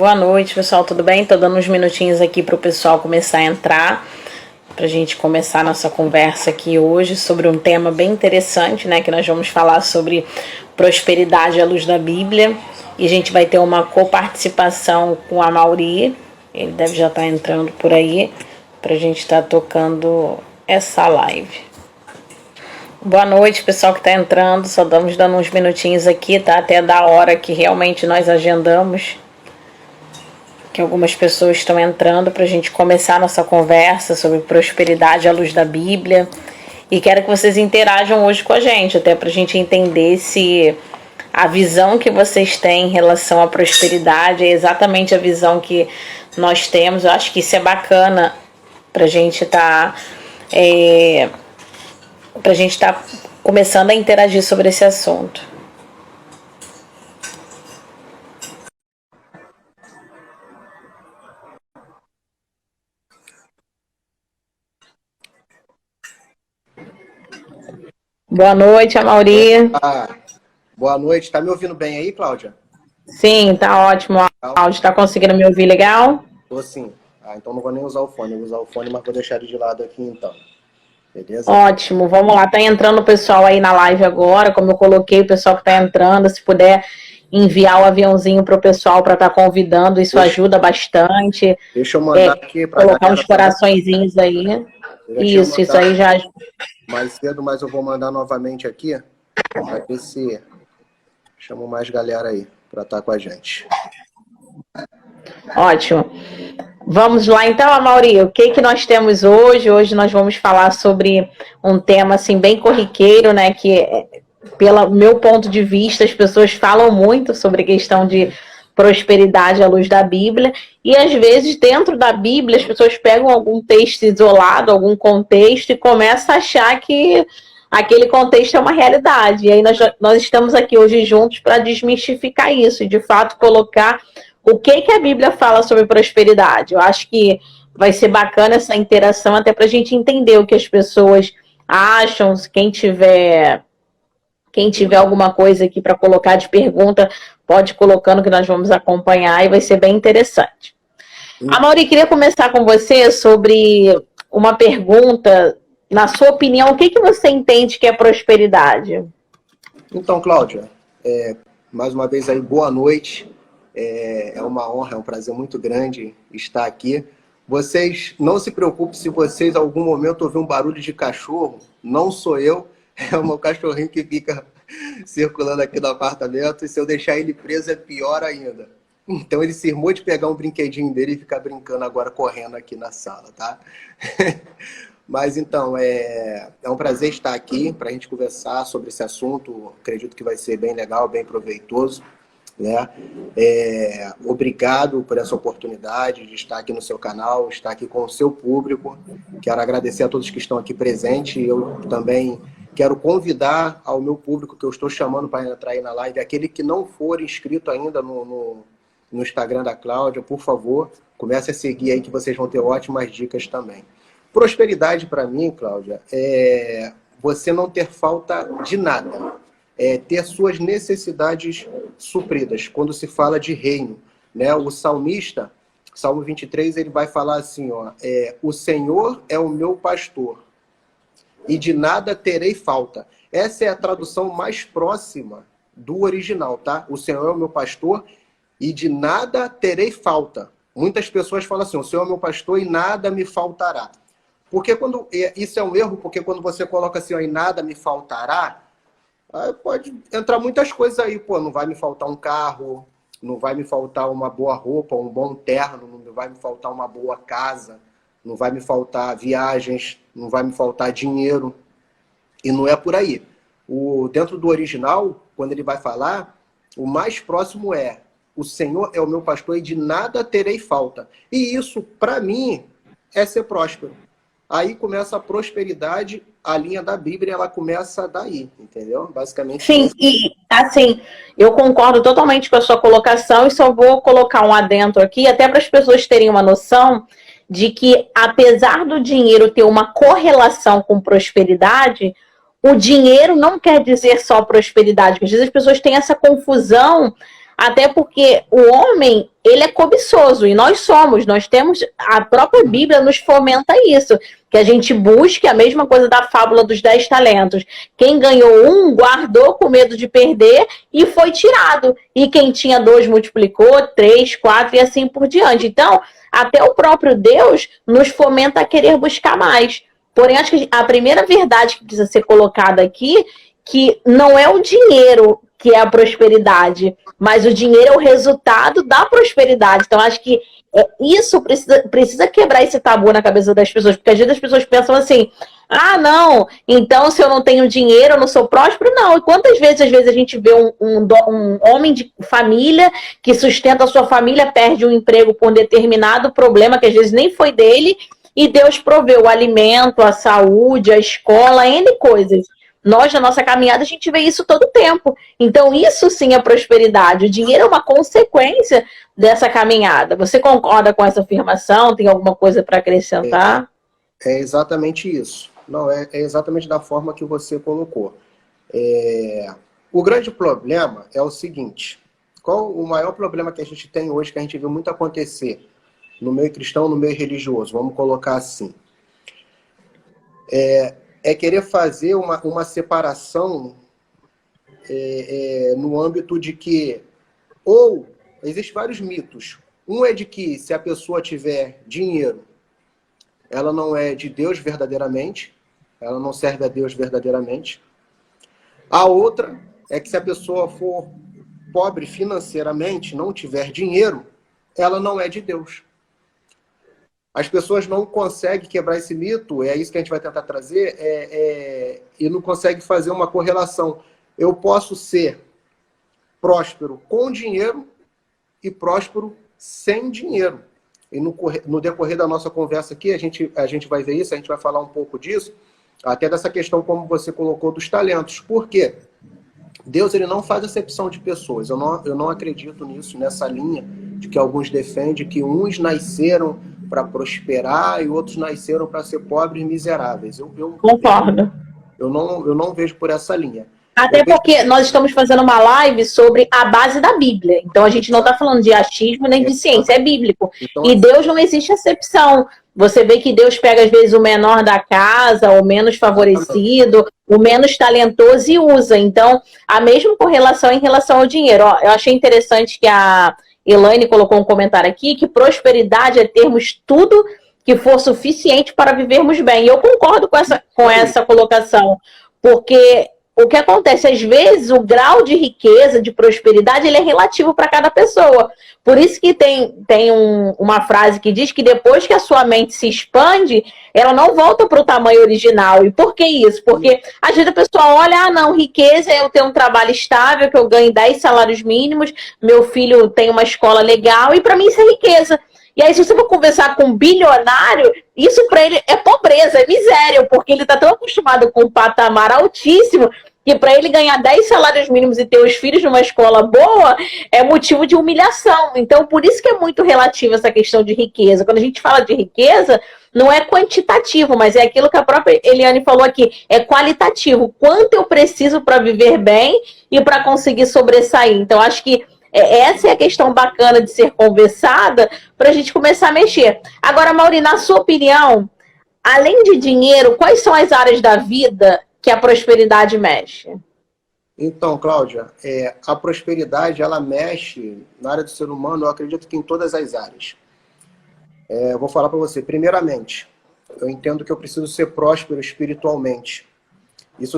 Boa noite, pessoal, tudo bem? Tô dando uns minutinhos aqui para o pessoal começar a entrar, para a gente começar a nossa conversa aqui hoje sobre um tema bem interessante, né? Que nós vamos falar sobre prosperidade à luz da Bíblia. E a gente vai ter uma coparticipação com a Mauri, ele deve já estar entrando por aí, para a gente estar tocando essa live. Boa noite, pessoal que está entrando, só dando uns minutinhos aqui, tá? Até da hora que realmente nós agendamos, que algumas pessoas estão entrando para a gente começar a nossa conversa sobre prosperidade à luz da Bíblia. E quero que vocês interajam hoje com a gente, até para a gente entender se a visão que vocês têm em relação à prosperidade é exatamente a visão que nós temos. Eu acho que isso é bacana para a gente estar começando a interagir sobre esse assunto. Boa noite, Amauri. Boa noite. Tá me ouvindo bem aí, Cláudia? Sim, tá ótimo o áudio. Tá conseguindo me ouvir legal? Tô sim. Então não vou nem usar o fone. Eu vou usar o fone, mas vou deixar ele de lado aqui então. Beleza? Ótimo, vamos lá. Tá entrando o pessoal aí na live agora. Como eu coloquei, o pessoal que tá entrando, se puder enviar o aviãozinho pro pessoal para estar convidando, isso ajuda bastante. Deixa eu mandar aqui para colocar uns coraçõezinhos aí. Isso aí já ajuda. Mais cedo, mas eu vou mandar novamente aqui para ver se chamo mais galera aí para estar com a gente. Ótimo. Vamos lá então, Amauri, o que nós temos hoje? Hoje nós vamos falar sobre um tema assim bem corriqueiro, né, que pelo meu ponto de vista as pessoas falam muito sobre a questão de prosperidade à luz da Bíblia, e às vezes dentro da Bíblia as pessoas pegam algum texto isolado, algum contexto e começam a achar que aquele contexto é uma realidade. E aí nós estamos aqui hoje juntos para desmistificar isso e de fato colocar o que a Bíblia fala sobre prosperidade. Eu acho que vai ser bacana essa interação até para a gente entender o que as pessoas acham. Quem tiver alguma coisa aqui para colocar de pergunta, pode ir colocando que nós vamos acompanhar e vai ser bem interessante. Amauri, queria começar com você sobre uma pergunta. Na sua opinião, o que você entende que é prosperidade? Então, Cláudia, mais uma vez aí, boa noite. É uma honra, é um prazer muito grande estar aqui. Vocês não se preocupem se vocês em algum momento ouvir um barulho de cachorro, não sou eu, é o meu cachorrinho que fica circulando aqui no apartamento, e se eu deixar ele preso é pior ainda. Então ele cismou de pegar um brinquedinho dele e ficar brincando agora, correndo aqui na sala, tá? Mas então, é um prazer estar aqui para a gente conversar sobre esse assunto. Acredito que vai ser bem legal, bem proveitoso, né? Obrigado por essa oportunidade de estar aqui no seu canal, estar aqui com o seu público. Quero agradecer a todos que estão aqui presentes. Eu também quero convidar ao meu público que eu estou chamando para entrar aí na live, aquele que não for inscrito ainda no Instagram da Cláudia, por favor, comece a seguir aí que vocês vão ter ótimas dicas também. Prosperidade para mim, Cláudia, é você não ter falta de nada, é ter suas necessidades supridas, quando se fala de reino, né? O salmista, Salmo 23, ele vai falar assim, ó, o Senhor é o meu pastor e de nada terei falta. Essa é a tradução mais próxima do original, tá? O Senhor é o meu pastor e de nada terei falta. Muitas pessoas falam assim, o Senhor é meu pastor e nada me faltará. Porque isso é um erro, porque quando você coloca assim, ó, e nada me faltará, pode entrar muitas coisas aí, pô, não vai me faltar um carro, não vai me faltar uma boa roupa, um bom terno, não vai me faltar uma boa casa, não vai me faltar viagens, não vai me faltar dinheiro. E não é por aí. Dentro do original, quando ele vai falar, o mais próximo é o Senhor é o meu pastor e de nada terei falta. E isso, para mim, é ser próspero. Aí começa a prosperidade, a linha da Bíblia, ela começa daí, entendeu? Basicamente. Sim, e assim, eu concordo totalmente com a sua colocação e só vou colocar um adentro aqui, até para as pessoas terem uma noção de que, apesar do dinheiro ter uma correlação com prosperidade, o dinheiro não quer dizer só prosperidade. Às vezes as pessoas têm essa confusão, até porque o homem, ele é cobiçoso, e nós temos, a própria Bíblia nos fomenta isso, que a gente busque a mesma coisa da fábula dos 10 talentos. Quem ganhou um, guardou com medo de perder e foi tirado. E quem tinha 2 multiplicou, 3, 4 e assim por diante. Então, até o próprio Deus nos fomenta a querer buscar mais. Porém, acho que a primeira verdade que precisa ser colocada aqui, que não é o dinheiro que é a prosperidade, mas o dinheiro é o resultado da prosperidade. Então, acho que isso precisa quebrar esse tabu na cabeça das pessoas, porque às vezes as pessoas pensam assim, ah, não, então se eu não tenho dinheiro, eu não sou próspero. Não, e quantas vezes, às vezes, a gente vê um homem de família que sustenta a sua família, perde um emprego por um determinado problema, que às vezes nem foi dele, e Deus proveu o alimento, a saúde, a escola, N coisas. Nós, na nossa caminhada, a gente vê isso todo o tempo. Então, isso sim é prosperidade. O dinheiro é uma consequência dessa caminhada. Você concorda com essa afirmação? Tem alguma coisa para acrescentar? É exatamente isso. Não, é exatamente da forma que você colocou. O grande problema é o seguinte. Qual o maior problema que a gente tem hoje, que a gente viu muito acontecer no meio cristão, no meio religioso? Vamos colocar assim. É querer fazer uma separação no âmbito de que, ou, existem vários mitos. Um é de que se a pessoa tiver dinheiro, ela não é de Deus verdadeiramente, ela não serve a Deus verdadeiramente. A outra é que se a pessoa for pobre financeiramente, não tiver dinheiro, ela não é de Deus. As pessoas não conseguem quebrar esse mito, é isso que a gente vai tentar trazer, e não conseguem fazer uma correlação. Eu posso ser próspero com dinheiro e próspero sem dinheiro. E no decorrer da nossa conversa aqui, a gente vai ver isso, a gente vai falar um pouco disso, até dessa questão, como você colocou, dos talentos. Por quê? Deus, ele não faz acepção de pessoas. Eu não acredito nisso, nessa linha de que alguns defendem que uns nasceram para prosperar e outros nasceram para ser pobres e miseráveis. Concordo. Eu não vejo por essa linha. Até porque nós estamos fazendo uma live sobre a base da Bíblia. Então a gente não está falando de achismo nem de ciência, é bíblico. Então, e Deus não existe acepção. Você vê que Deus pega, às vezes, o menor da casa, o menos favorecido, o menos talentoso e usa. Então, a mesma correlação em relação ao dinheiro. Ó, eu achei interessante que a Elaine colocou um comentário aqui, que prosperidade é termos tudo que for suficiente para vivermos bem. E eu concordo com essa colocação, porque o que acontece, às vezes, o grau de riqueza, de prosperidade, ele é relativo para cada pessoa. Por isso que tem uma frase que diz que depois que a sua mente se expande, ela não volta para o tamanho original. E por que isso? Porque às vezes a pessoa olha, ah, não, riqueza é eu ter um trabalho estável, que eu ganho 10 salários mínimos, meu filho tem uma escola legal, e para mim isso é riqueza. E aí, se você for conversar com um bilionário, isso para ele é pobreza, é miséria, porque ele está tão acostumado com um patamar altíssimo que para ele ganhar 10 salários mínimos e ter os filhos numa escola boa é motivo de humilhação. Então, por isso que é muito relativo essa questão de riqueza. Quando a gente fala de riqueza, não é quantitativo, mas é aquilo que a própria Eliane falou aqui, é qualitativo. Quanto eu preciso para viver bem e para conseguir sobressair. Então, acho que essa é a questão bacana de ser conversada para a gente começar a mexer. Agora, Mauri, na sua opinião, além de dinheiro, quais são as áreas da vida que a prosperidade mexe? Então, Cláudia, a prosperidade, ela mexe na área do ser humano, eu acredito que em todas as áreas. Eu vou falar para você, primeiramente, eu entendo que eu preciso ser próspero espiritualmente. Isso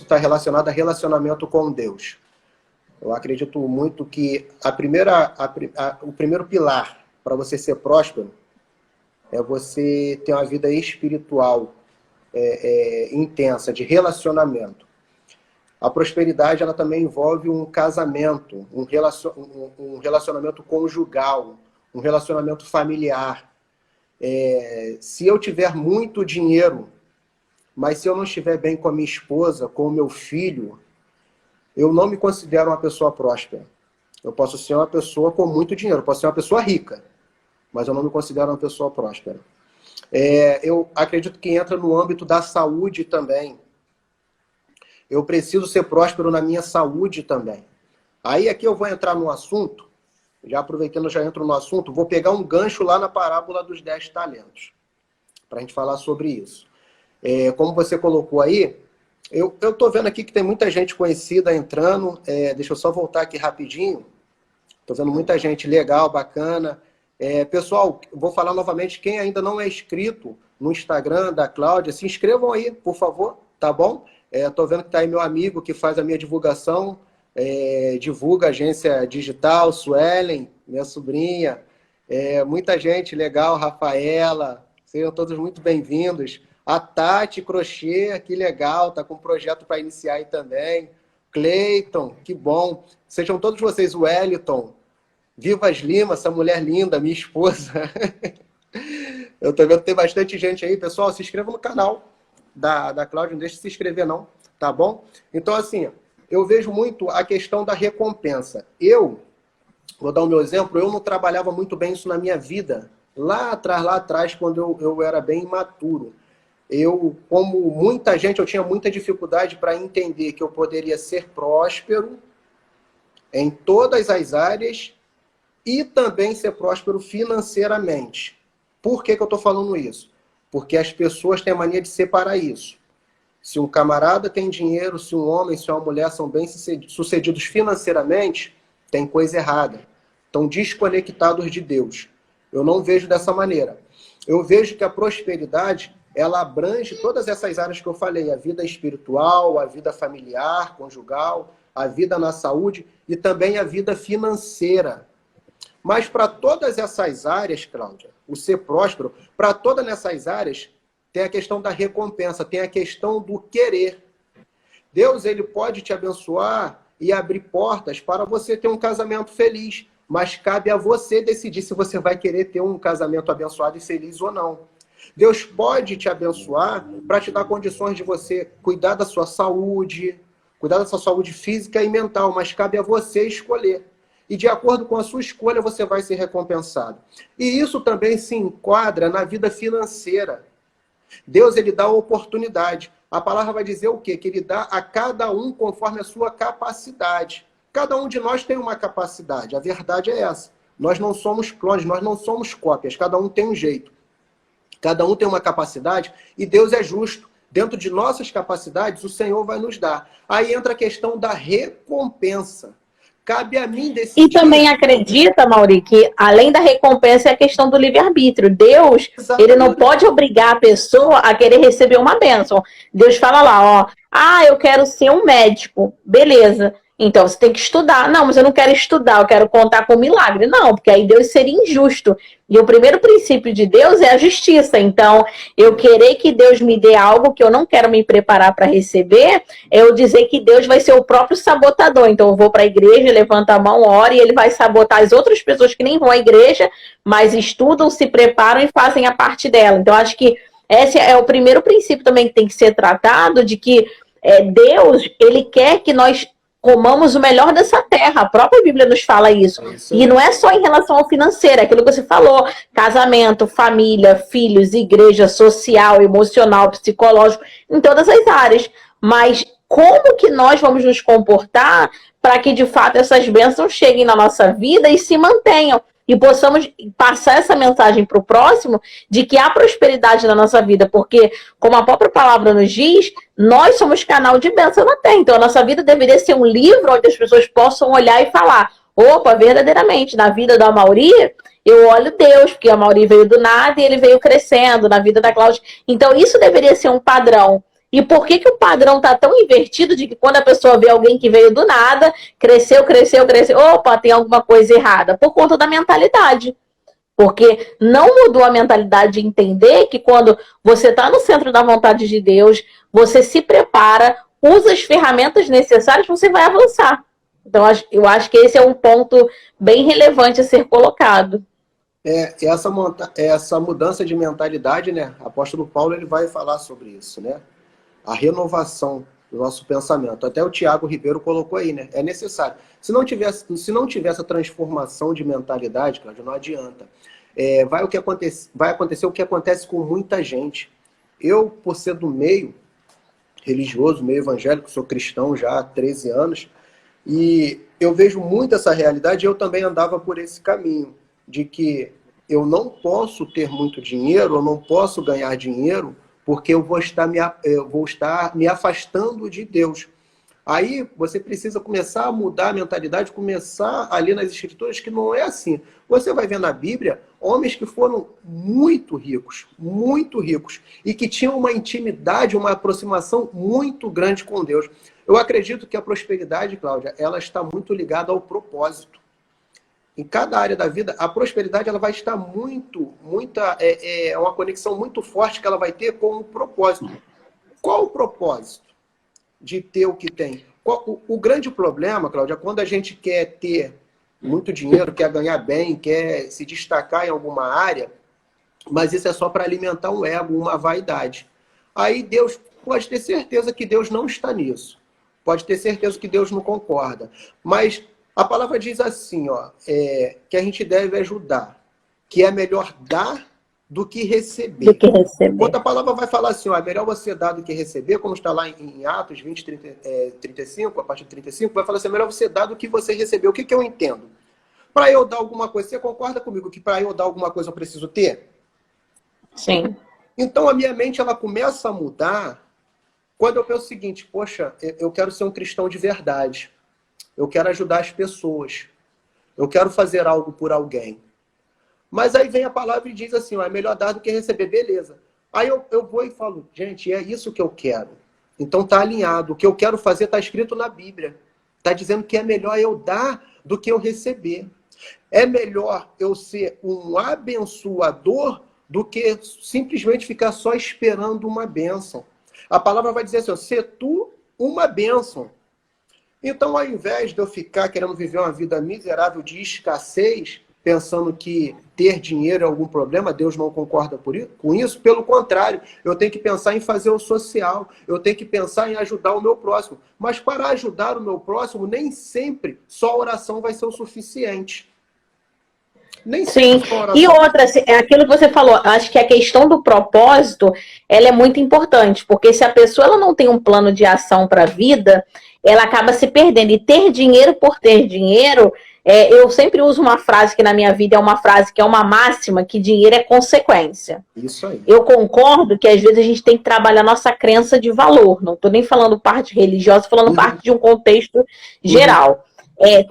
está relacionado a relacionamento com Deus. Eu acredito muito que o primeiro pilar para você ser próspero é você ter uma vida espiritual intensa, de relacionamento. A prosperidade, ela também envolve um casamento, um relacionamento conjugal, um relacionamento familiar. Se eu tiver muito dinheiro, mas se eu não estiver bem com a minha esposa, com o meu filho, eu não me considero uma pessoa próspera. Eu posso ser uma pessoa com muito dinheiro, eu posso ser uma pessoa rica, mas eu não me considero uma pessoa próspera. Eu acredito que entra no âmbito da saúde também. Eu preciso ser próspero na minha saúde também. Aí aqui eu vou entrar num assunto já aproveitando, já entro no assunto, vou pegar um gancho lá na parábola dos 10 talentos, para a gente falar sobre isso. Como você colocou aí, eu estou vendo aqui que tem muita gente conhecida entrando, deixa eu só voltar aqui rapidinho, estou vendo muita gente legal, bacana. Pessoal, vou falar novamente, quem ainda não é inscrito no Instagram da Cláudia, se inscrevam aí, por favor, tá bom? Estou vendo que está aí meu amigo que faz a minha divulgação, divulga a agência digital, Suelen, minha sobrinha, muita gente legal, Rafaela, sejam todos muito bem-vindos. A Tati Crochê, que legal, está com um projeto para iniciar aí também. Cleiton, que bom. Sejam todos vocês, o Wellington, Vivas Lima, essa mulher linda, minha esposa. Eu estou vendo que tem bastante gente aí. Pessoal, se inscreva no canal da Cláudia, não deixe de se inscrever não, tá bom? Então, assim, eu vejo muito a questão da recompensa. Vou dar o meu exemplo, eu não trabalhava muito bem isso na minha vida. Lá atrás, quando eu era bem imaturo. Como muita gente, eu tinha muita dificuldade para entender que eu poderia ser próspero em todas as áreas e também ser próspero financeiramente. Por que eu estou falando isso? Porque as pessoas têm a mania de separar isso. Se um camarada tem dinheiro, se um homem, se uma mulher são bem-sucedidos financeiramente, tem coisa errada. Estão desconectados de Deus. Eu não vejo dessa maneira. Eu vejo que a prosperidade, ela abrange todas essas áreas que eu falei, a vida espiritual, a vida familiar, conjugal, a vida na saúde e também a vida financeira. Mas para todas essas áreas, Cláudia, o ser próspero, para todas essas áreas, tem a questão da recompensa, tem a questão do querer. Deus, ele pode te abençoar e abrir portas para você ter um casamento feliz, mas cabe a você decidir se você vai querer ter um casamento abençoado e feliz ou não. Deus pode te abençoar para te dar condições de você cuidar da sua saúde física e mental, mas cabe a você escolher. E de acordo com a sua escolha, você vai ser recompensado. E isso também se enquadra na vida financeira. Deus, ele dá a oportunidade. A palavra vai dizer o quê? Que ele dá a cada um conforme a sua capacidade. Cada um de nós tem uma capacidade. A verdade é essa. Nós não somos clones, nós não somos cópias. Cada um tem um jeito. Cada um tem uma capacidade e Deus é justo. Dentro de nossas capacidades, o Senhor vai nos dar. Aí entra a questão da recompensa. Cabe a mim decidir. E também acredita, Mauri, que além da recompensa é a questão do livre-arbítrio. Deus, ele não pode obrigar a pessoa a querer receber uma bênção. Deus fala lá, ó, eu quero ser um médico. Beleza. Então, você tem que estudar. Não, mas eu não quero estudar, eu quero contar com milagre. Não, porque aí Deus seria injusto. E o primeiro princípio de Deus é a justiça. Então, eu querer que Deus me dê algo que eu não quero me preparar para receber, é eu dizer que Deus vai ser o próprio sabotador. Então, eu vou para a igreja, levanto a mão, oro, e ele vai sabotar as outras pessoas que nem vão à igreja, mas estudam, se preparam e fazem a parte dela. Então, acho que esse é o primeiro princípio também que tem que ser tratado, de que Deus, ele quer que nós comamos o melhor dessa terra. A própria Bíblia nos fala isso. E não é só em relação ao financeiro, é aquilo que você falou, casamento, família, filhos, igreja, social, emocional, psicológico, em todas as áreas. Mas como que nós vamos nos comportar para que, de fato, essas bênçãos cheguem na nossa vida e se mantenham? E possamos passar essa mensagem para o próximo de que há prosperidade na nossa vida, porque, como a própria palavra nos diz, nós somos canal de bênção na terra. Então, a nossa vida deveria ser um livro onde as pessoas possam olhar e falar, opa, verdadeiramente, na vida da Mauri, eu olho Deus, porque a Mauri veio do nada e ele veio crescendo, na vida da Cláudia. Então, isso deveria ser um padrão. E por que o padrão está tão invertido de que quando a pessoa vê alguém que veio do nada, cresceu, opa, tem alguma coisa errada? Por conta da mentalidade. Porque não mudou a mentalidade de entender que quando você está no centro da vontade de Deus, você se prepara, usa as ferramentas necessárias, você vai avançar. Então, eu acho que esse é um ponto bem relevante a ser colocado. Essa mudança de mentalidade, né? O apóstolo Paulo, ele vai falar sobre isso, né? A renovação do nosso pensamento. Até o Tiago Ribeiro colocou aí, né? É necessário. Se não tiver essa transformação de mentalidade, Cláudio, não adianta. Vai acontecer o que acontece com muita gente. Eu, por ser do meio religioso, meio evangélico, sou cristão já há 13 anos, E eu vejo muito essa realidade, e eu também andava por esse caminho, de que eu não posso ter muito dinheiro, eu não posso ganhar dinheiro, porque eu vou estar me afastando de Deus. Aí você precisa começar a mudar a mentalidade, começar ali nas escrituras que não é assim. Você vai ver na Bíblia homens que foram muito ricos, e que tinham uma intimidade, uma aproximação muito grande com Deus. Eu acredito que a prosperidade, Cláudia, ela está muito ligada ao propósito. Em cada área da vida, a prosperidade ela vai estar uma conexão muito forte que ela vai ter com o propósito. Qual o propósito de ter o que tem? O grande problema, Cláudia, é quando a gente quer ter muito dinheiro, quer ganhar bem, quer se destacar em alguma área, mas isso é só para alimentar um ego, uma vaidade. Aí Deus, pode ter certeza que Deus não está nisso. Pode ter certeza que Deus não concorda. Mas a palavra diz assim, ó, que a gente deve ajudar, que é melhor dar do que receber. Do que receber. Outra palavra vai falar assim, ó, é melhor você dar do que receber, como está lá em Atos 20, 35, a partir de 35, vai falar assim, é melhor você dar do que você receber. O que eu entendo? Para eu dar alguma coisa, você concorda comigo que para eu dar alguma coisa eu preciso ter? Sim. Então a minha mente ela começa a mudar quando eu penso o seguinte, poxa, eu quero ser um cristão de verdade. Eu quero ajudar as pessoas. Eu quero fazer algo por alguém. Mas aí vem a palavra e diz assim, ó, é melhor dar do que receber. Beleza. Aí eu vou e falo, gente, é isso que eu quero. Então tá alinhado. O que eu quero fazer está escrito na Bíblia. Está dizendo que é melhor eu dar do que eu receber. É melhor eu ser um abençoador do que simplesmente ficar só esperando uma bênção. A palavra vai dizer assim, ó, ser tu uma bênção. Então, ao invés de eu ficar querendo viver uma vida miserável de escassez, pensando que ter dinheiro é algum problema, Deus não concorda com isso, pelo contrário, eu tenho que pensar em fazer o social, eu tenho que pensar em ajudar o meu próximo. Mas para ajudar o meu próximo, nem sempre só a oração vai ser o suficiente. Nem Sim, sempre só a oração. e outra, é aquilo que você falou, acho que a questão do propósito, ela é muito importante, porque se a pessoa ela não tem um plano de ação para a vida, ela acaba se perdendo. E ter dinheiro por ter dinheiro, eu sempre uso uma frase que na minha vida é uma frase que é uma máxima, que dinheiro é consequência. Isso aí. Eu concordo que às vezes a gente tem que trabalhar nossa crença de valor, não estou nem falando parte religiosa, falando parte de um contexto geral.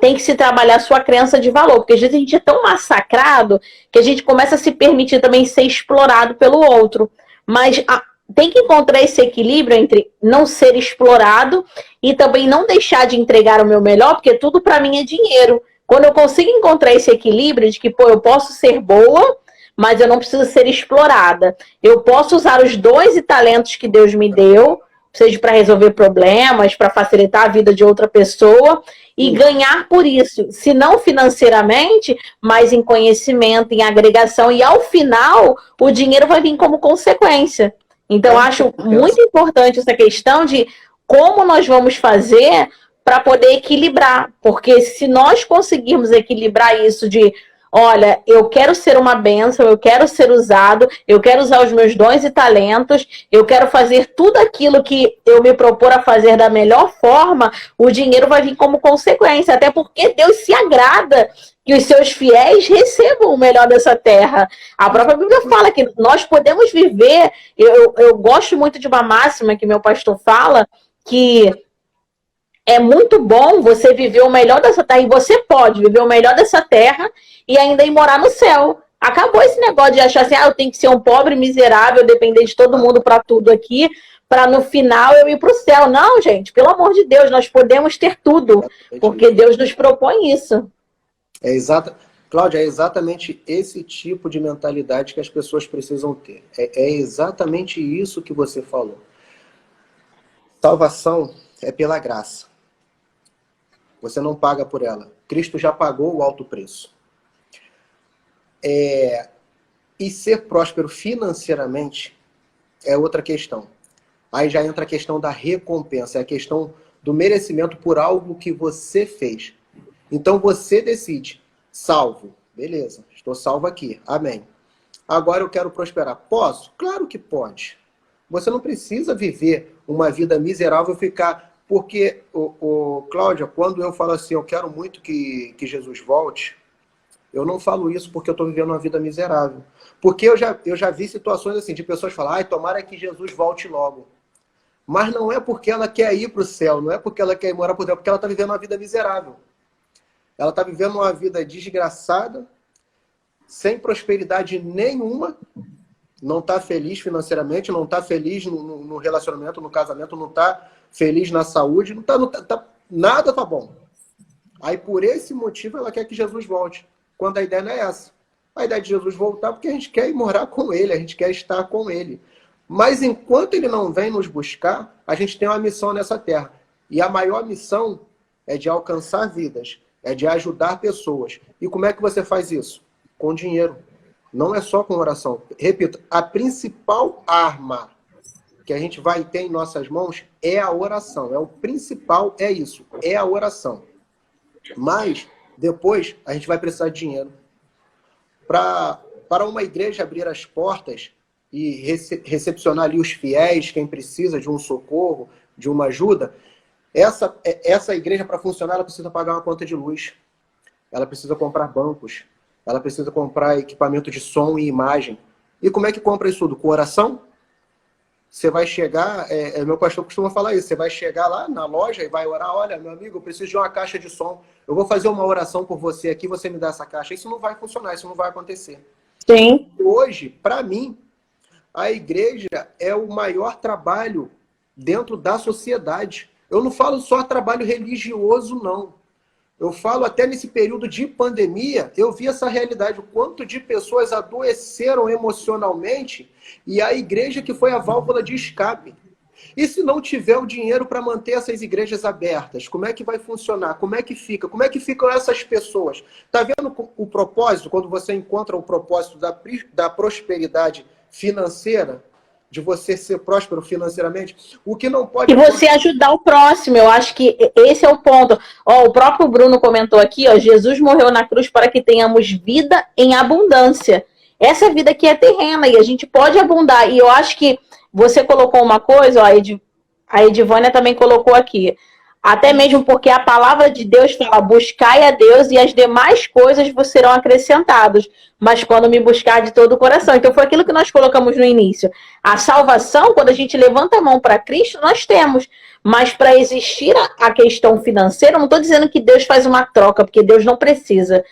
Tem que se trabalhar a sua crença de valor, porque às vezes a gente é tão massacrado que a gente começa a se permitir também ser explorado pelo outro. Mas tem que encontrar esse equilíbrio entre não ser explorado e também não deixar de entregar o meu melhor, porque tudo para mim é dinheiro. Quando eu consigo encontrar esse equilíbrio de que, pô, eu posso ser boa, mas eu não preciso ser explorada. Eu posso usar os dons e talentos que Deus me deu, seja para resolver problemas, para facilitar a vida de outra pessoa, e ganhar por isso, se não financeiramente, mas em conhecimento, em agregação, e ao final o dinheiro vai vir como consequência. Então eu acho muito importante essa questão de como nós vamos fazer para poder equilibrar, porque se nós conseguirmos equilibrar isso de olha, eu quero ser uma bênção, eu quero ser usado, eu quero usar os meus dons e talentos, eu quero fazer tudo aquilo que eu me propor a fazer da melhor forma, o dinheiro vai vir como consequência, até porque Deus se agrada que os seus fiéis recebam o melhor dessa terra. A própria Bíblia fala que nós podemos viver, eu gosto muito de uma máxima que meu pastor fala, que é muito bom você viver o melhor dessa terra, e você pode viver o melhor dessa terra e ainda ir morar no céu. Acabou esse negócio de achar assim, eu tenho que ser um pobre miserável, depender de todo mundo para tudo aqui, para no final eu ir para o céu. Não, gente, pelo amor de Deus, nós podemos ter tudo, porque Deus nos propõe isso. Cláudia, é exatamente esse tipo de mentalidade que as pessoas precisam ter. É exatamente isso que você falou. Salvação é pela graça. Você não paga por ela. Cristo já pagou o alto preço. E ser próspero financeiramente é outra questão. Aí já entra a questão da recompensa, é a questão do merecimento por algo que você fez. Então você decide, salvo, beleza, estou salvo aqui, amém. Agora eu quero prosperar. Posso? Claro que pode. Você não precisa viver uma vida miserável e ficar Porque, Cláudia, quando eu falo assim, eu quero muito que Jesus volte, eu não falo isso porque eu estou vivendo uma vida miserável. Porque eu já vi situações assim, de pessoas falarem, ai, tomara que Jesus volte logo. Mas não é porque ela quer ir para o céu, não é porque ela quer ir morar por Deus, é porque ela está vivendo uma vida miserável. Ela está vivendo uma vida desgraçada, sem prosperidade nenhuma, não está feliz financeiramente, não está feliz no relacionamento, no casamento, não está feliz na saúde, nada tá bom. Aí por esse motivo ela quer que Jesus volte, quando a ideia não é essa. A ideia de Jesus voltar é porque a gente quer ir morar com ele, a gente quer estar com ele. Mas enquanto ele não vem nos buscar, a gente tem uma missão nessa terra. E a maior missão é de alcançar vidas, é de ajudar pessoas. E como é que você faz isso? Com dinheiro. Não é só com oração. Repito, a principal arma que a gente vai ter em nossas mãos é a oração. O principal é isso, é a oração. Mas depois a gente vai precisar de dinheiro. Para uma igreja abrir as portas e recepcionar ali os fiéis, quem precisa de um socorro, de uma ajuda, essa igreja, para funcionar, ela precisa pagar uma conta de luz. Ela precisa comprar bancos. Ela precisa comprar equipamento de som e imagem. E como é que compra isso tudo? Com oração? Você vai chegar, meu pastor costuma falar isso, você vai chegar lá na loja e vai orar, olha, meu amigo, eu preciso de uma caixa de som. Eu vou fazer uma oração por você aqui, você me dá essa caixa. Isso não vai funcionar, isso não vai acontecer. Sim. Hoje, para mim, a igreja é o maior trabalho dentro da sociedade. Eu não falo só trabalho religioso, não. Eu falo até nesse período de pandemia, eu vi essa realidade, o quanto de pessoas adoeceram emocionalmente e a igreja que foi a válvula de escape. E se não tiver o dinheiro para manter essas igrejas abertas, como é que vai funcionar? Como é que fica? Como é que ficam essas pessoas? Está vendo o propósito, quando você encontra o propósito da prosperidade financeira, de você ser próspero financeiramente, o que não pode... E você ajudar o próximo, eu acho que esse é o ponto. Ó, o próprio Bruno comentou aqui, ó, Jesus morreu na cruz para que tenhamos vida em abundância. Essa vida aqui é terrena e a gente pode abundar. E eu acho que você colocou uma coisa, ó, a Edivânia também colocou aqui. Até mesmo porque a palavra de Deus fala, buscai a Deus e as demais coisas vos serão acrescentadas. Mas quando me buscar de todo o coração. Então foi aquilo que nós colocamos no início. A salvação, quando a gente levanta a mão para Cristo, nós temos. Mas para existir a questão financeira, eu não estou dizendo que Deus faz uma troca, porque Deus não precisa.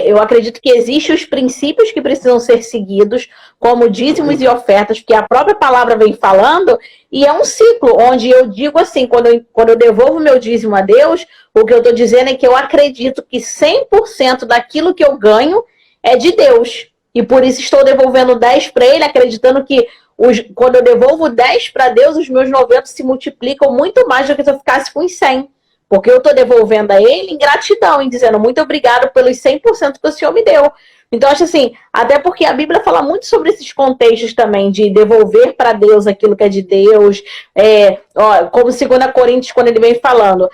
Eu acredito que existem os princípios que precisam ser seguidos, como dízimos e ofertas, que a própria palavra vem falando, e é um ciclo, onde eu digo assim, quando eu devolvo meu dízimo a Deus, o que eu estou dizendo é que eu acredito que 100% daquilo que eu ganho é de Deus. E por isso estou devolvendo 10 para ele, acreditando que quando eu devolvo 10 para Deus, os meus 90 se multiplicam muito mais do que se eu ficasse com os 100. Porque eu estou devolvendo a ele em gratidão, em dizendo muito obrigado pelos 100% que o Senhor me deu. Então, acho assim, até porque a Bíblia fala muito sobre esses contextos também, de devolver para Deus aquilo que é de Deus, como 2 Coríntios, quando ele vem falando,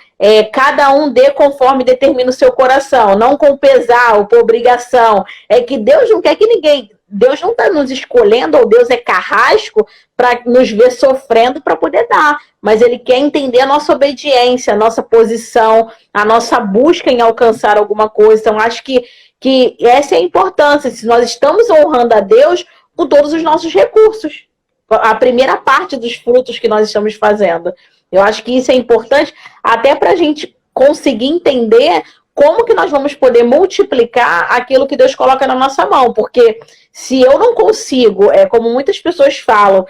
cada um dê conforme determina o seu coração, não com pesar ou por obrigação. É que Deus não quer que ninguém... Deus não está nos escolhendo, ou Deus é carrasco para nos ver sofrendo para poder dar. Mas ele quer entender a nossa obediência, a nossa posição, a nossa busca em alcançar alguma coisa. Então, acho que essa é a importância. Se nós estamos honrando a Deus com todos os nossos recursos. A primeira parte dos frutos que nós estamos fazendo. Eu acho que isso é importante até para a gente conseguir entender como que nós vamos poder multiplicar aquilo que Deus coloca na nossa mão. Porque se eu não consigo, como muitas pessoas falam,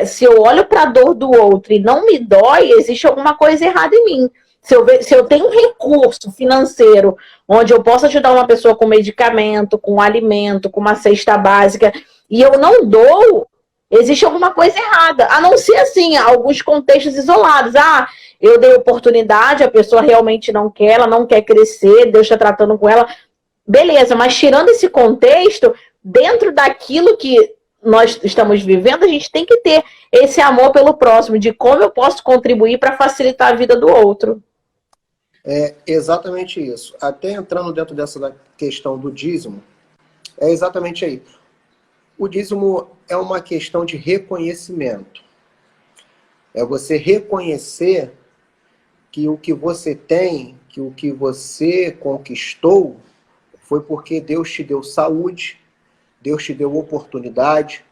se eu olho para a dor do outro e não me dói, existe alguma coisa errada em mim. Se eu tenho um recurso financeiro onde eu posso ajudar uma pessoa com medicamento, com alimento, com uma cesta básica, e eu não dou, existe alguma coisa errada. A não ser, assim, alguns contextos isolados. Eu dei oportunidade, a pessoa realmente não quer, ela não quer crescer, Deus está tratando com ela. Beleza, mas tirando esse contexto, dentro daquilo que nós estamos vivendo, a gente tem que ter esse amor pelo próximo, de como eu posso contribuir para facilitar a vida do outro. É exatamente isso. Até entrando dentro dessa questão do dízimo, é exatamente aí. O dízimo é uma questão de reconhecimento. É você reconhecer que o que você tem, que o que você conquistou, foi porque Deus te deu saúde, Deus te deu oportunidade,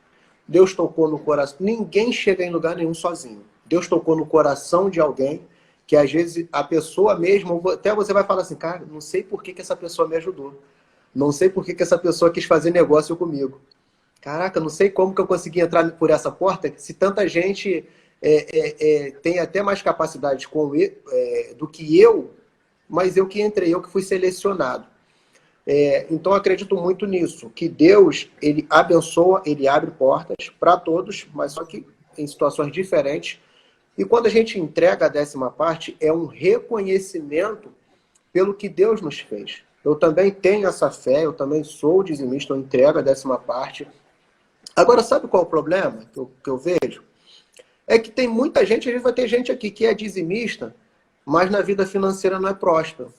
Deus tocou no coração. Ninguém chega em lugar nenhum sozinho. Deus tocou no coração de alguém que às vezes a pessoa mesmo, até você vai falar assim, cara, não sei por que essa pessoa me ajudou. Não sei por que essa pessoa quis fazer negócio comigo. Caraca, não sei como que eu consegui entrar por essa porta, se tanta gente tem até mais capacidade do que eu, mas eu que entrei, eu que fui selecionado. Então, eu acredito muito nisso, que Deus, ele abençoa, ele abre portas para todos, mas só que em situações diferentes. E quando a gente entrega a 10ª parte, é um reconhecimento pelo que Deus nos fez. Eu também tenho essa fé, eu também sou dizimista, eu entrego a 10ª parte. Agora, sabe qual é o problema que eu vejo? É que tem muita gente, a gente vai ter gente aqui que é dizimista, mas na vida financeira não é próspero.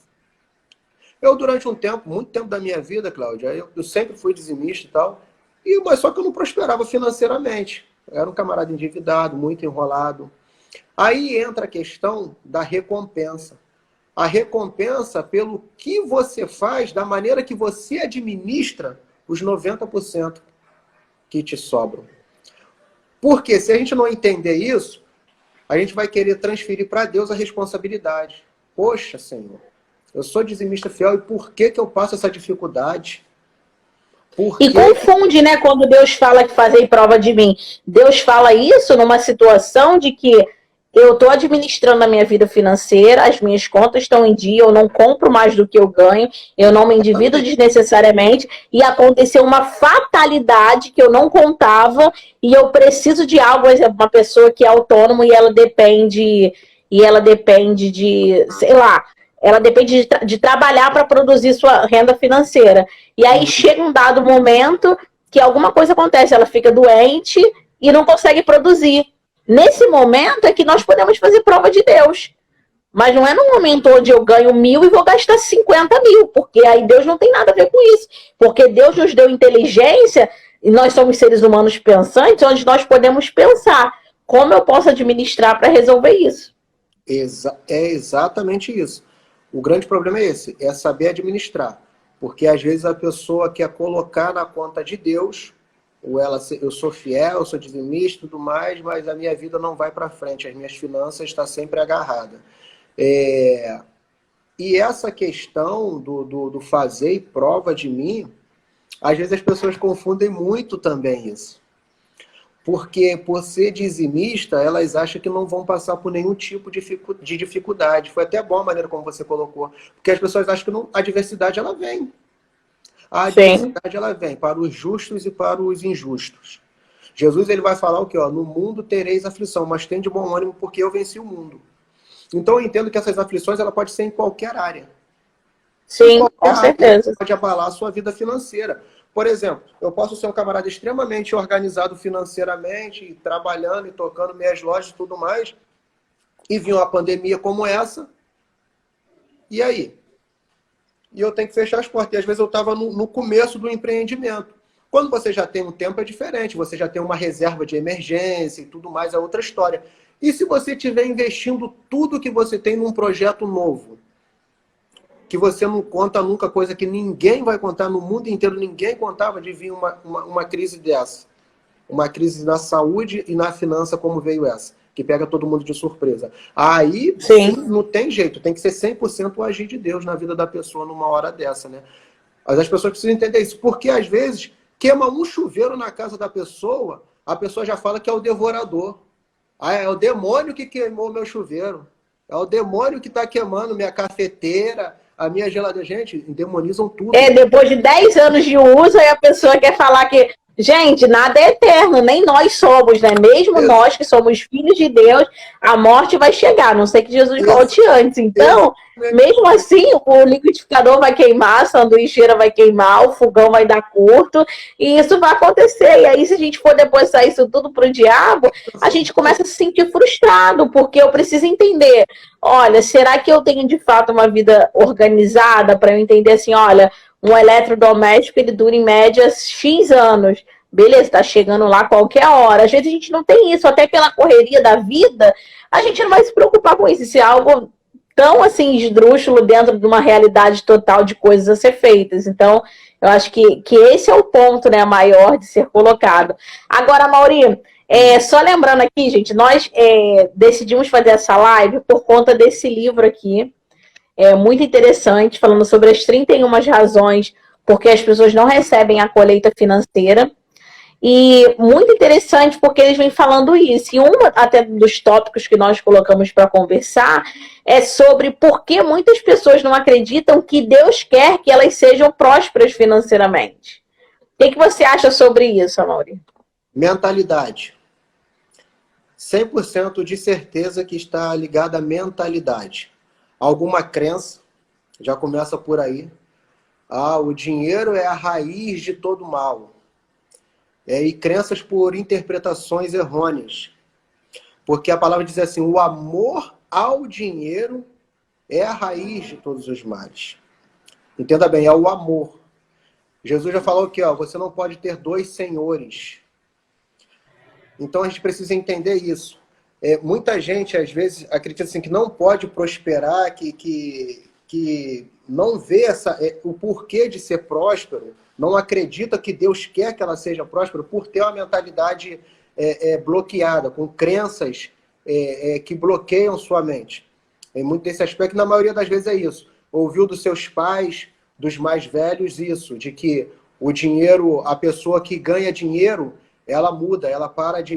Eu, durante um tempo, muito tempo da minha vida, Cláudia, eu sempre fui dizimista e tal, mas só que eu não prosperava financeiramente. Eu era um camarada endividado, muito enrolado. Aí entra a questão da recompensa. A recompensa pelo que você faz, da maneira que você administra os 90% que te sobram. Porque se a gente não entender isso, a gente vai querer transferir para Deus a responsabilidade. Poxa, Senhor, eu sou dizimista fiel e por que eu passo essa dificuldade? E confunde, né, quando Deus fala que fazei prova de mim. Deus fala isso numa situação de que eu estou administrando a minha vida financeira, as minhas contas estão em dia, eu não compro mais do que eu ganho, eu não me endivido desnecessariamente, e aconteceu uma fatalidade que eu não contava, e eu preciso de algo, por exemplo, uma pessoa que é autônoma e ela depende de, sei lá, ela depende de trabalhar para produzir sua renda financeira. E aí chega um dado momento que alguma coisa acontece, ela fica doente e não consegue produzir. Nesse momento é que nós podemos fazer prova de Deus. Mas não é no momento onde eu ganho 1.000 e vou gastar 50 mil, porque aí Deus não tem nada a ver com isso. Porque Deus nos deu inteligência, e nós somos seres humanos pensantes, onde nós podemos pensar como eu posso administrar para resolver isso. É exatamente isso. O grande problema é esse, é saber administrar. Porque às vezes a pessoa quer colocar na conta de Deus, ou eu sou fiel, eu sou dizimista e tudo mais, mas a minha vida não vai para frente, as minhas finanças estão sempre agarradas. E essa questão do fazer prova de mim, às vezes as pessoas confundem muito também isso. Porque por ser dizimista, elas acham que não vão passar por nenhum tipo de dificuldade. Foi até boa a maneira como você colocou. Porque as pessoas acham que a adversidade ela vem. A adversidade ela vem para os justos e para os injustos. Jesus ele vai falar o quê? No mundo tereis aflição, mas tem de bom ânimo porque eu venci o mundo. Então eu entendo que essas aflições ela pode ser em qualquer área. Sim, com certeza. Pode abalar a sua vida financeira. Por exemplo, eu posso ser um camarada extremamente organizado financeiramente, trabalhando e tocando minhas lojas e tudo mais, e vir uma pandemia como essa, e aí? E eu tenho que fechar as portas. E às vezes eu estava no começo do empreendimento. Quando você já tem um tempo é diferente, você já tem uma reserva de emergência e tudo mais, é outra história. E se você estiver investindo tudo que você tem num projeto novo, que você não conta nunca, coisa que ninguém vai contar no mundo inteiro, ninguém contava de vir uma crise dessa. Uma crise na saúde e na finança como veio essa, que pega todo mundo de surpresa. Aí, sim, não tem jeito, tem que ser 100% o agir de Deus na vida da pessoa numa hora dessa, né? Mas as pessoas precisam entender isso, porque às vezes queima um chuveiro na casa da pessoa, a pessoa já fala que é o devorador. Ah, é o demônio que queimou meu chuveiro. É o demônio que está queimando minha cafeteira, a minha geladeira. Gente, demonizam tudo. Depois de 10 anos de uso, aí a pessoa quer falar que... Gente, nada é eterno, nem nós somos, né? Mesmo nós que somos filhos de Deus, a morte vai chegar, a não sei que Jesus volte antes. Então, mesmo assim, o liquidificador vai queimar, a sanduicheira vai queimar, o fogão vai dar curto, e isso vai acontecer. E aí, se a gente for depositar isso tudo pro diabo, a gente começa a se sentir frustrado, porque eu preciso entender, olha, será que eu tenho de fato uma vida organizada para eu entender assim, olha... Um eletrodoméstico, ele dura em média X anos. Beleza, tá chegando lá qualquer hora. Às vezes a gente não tem isso, até pela correria da vida, a gente não vai se preocupar com isso. Se algo tão assim esdrúxulo dentro de uma realidade total de coisas a ser feitas. Então, eu acho que esse é o ponto, né, maior de ser colocado. Agora, Mauri, só lembrando aqui, gente, nós decidimos fazer essa live por conta desse livro aqui, muito interessante, falando sobre as 31 razões porque as pessoas não recebem a colheita financeira. E muito interessante porque eles vêm falando isso. E um até dos tópicos que nós colocamos para conversar é sobre por que muitas pessoas não acreditam que Deus quer que elas sejam prósperas financeiramente. O que você acha sobre isso, Amaury? Mentalidade. 100% de certeza que está ligada à mentalidade. Alguma crença, já começa por aí. O dinheiro é a raiz de todo mal. E crenças por interpretações errôneas. Porque a palavra diz assim, o amor ao dinheiro é a raiz de todos os males. Entenda bem, é o amor. Jesus já falou aqui, você não pode ter dois senhores. Então a gente precisa entender isso. Muita gente, às vezes, acredita assim, que não pode prosperar, que não vê o porquê de ser próspero, não acredita que Deus quer que ela seja próspera por ter uma mentalidade bloqueada, com crenças que bloqueiam sua mente. Tem muito desse aspecto, na maioria das vezes é isso. Ouviu dos seus pais, dos mais velhos, isso, de que o dinheiro, a pessoa que ganha dinheiro, ela muda, ela para de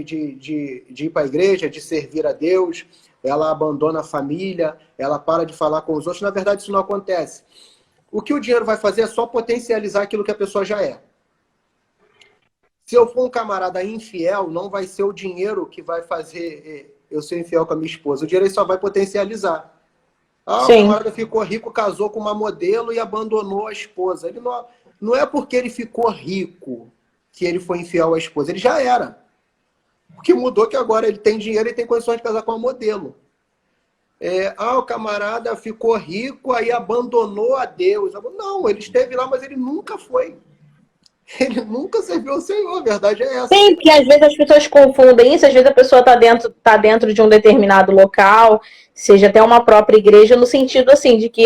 ir para a igreja, de servir a Deus, ela abandona a família, ela para de falar com os outros. Na verdade, isso não acontece. O que o dinheiro vai fazer é só potencializar aquilo que a pessoa já é. Se eu for um camarada infiel, não vai ser o dinheiro que vai fazer eu ser infiel com a minha esposa. O dinheiro só vai potencializar. O camarada ficou rico, casou com uma modelo e abandonou a esposa. Ele não é porque ele ficou rico que ele foi infiel à esposa. Ele já era. O que mudou é que agora ele tem dinheiro e tem condições de casar com uma modelo. O camarada ficou rico, aí abandonou a Deus. Não, ele esteve lá, mas ele nunca foi. Ele nunca serviu ao Senhor, a verdade é essa. Sim, porque às vezes as pessoas confundem isso, às vezes a pessoa está dentro de um determinado local, seja até uma própria igreja, no sentido assim, de que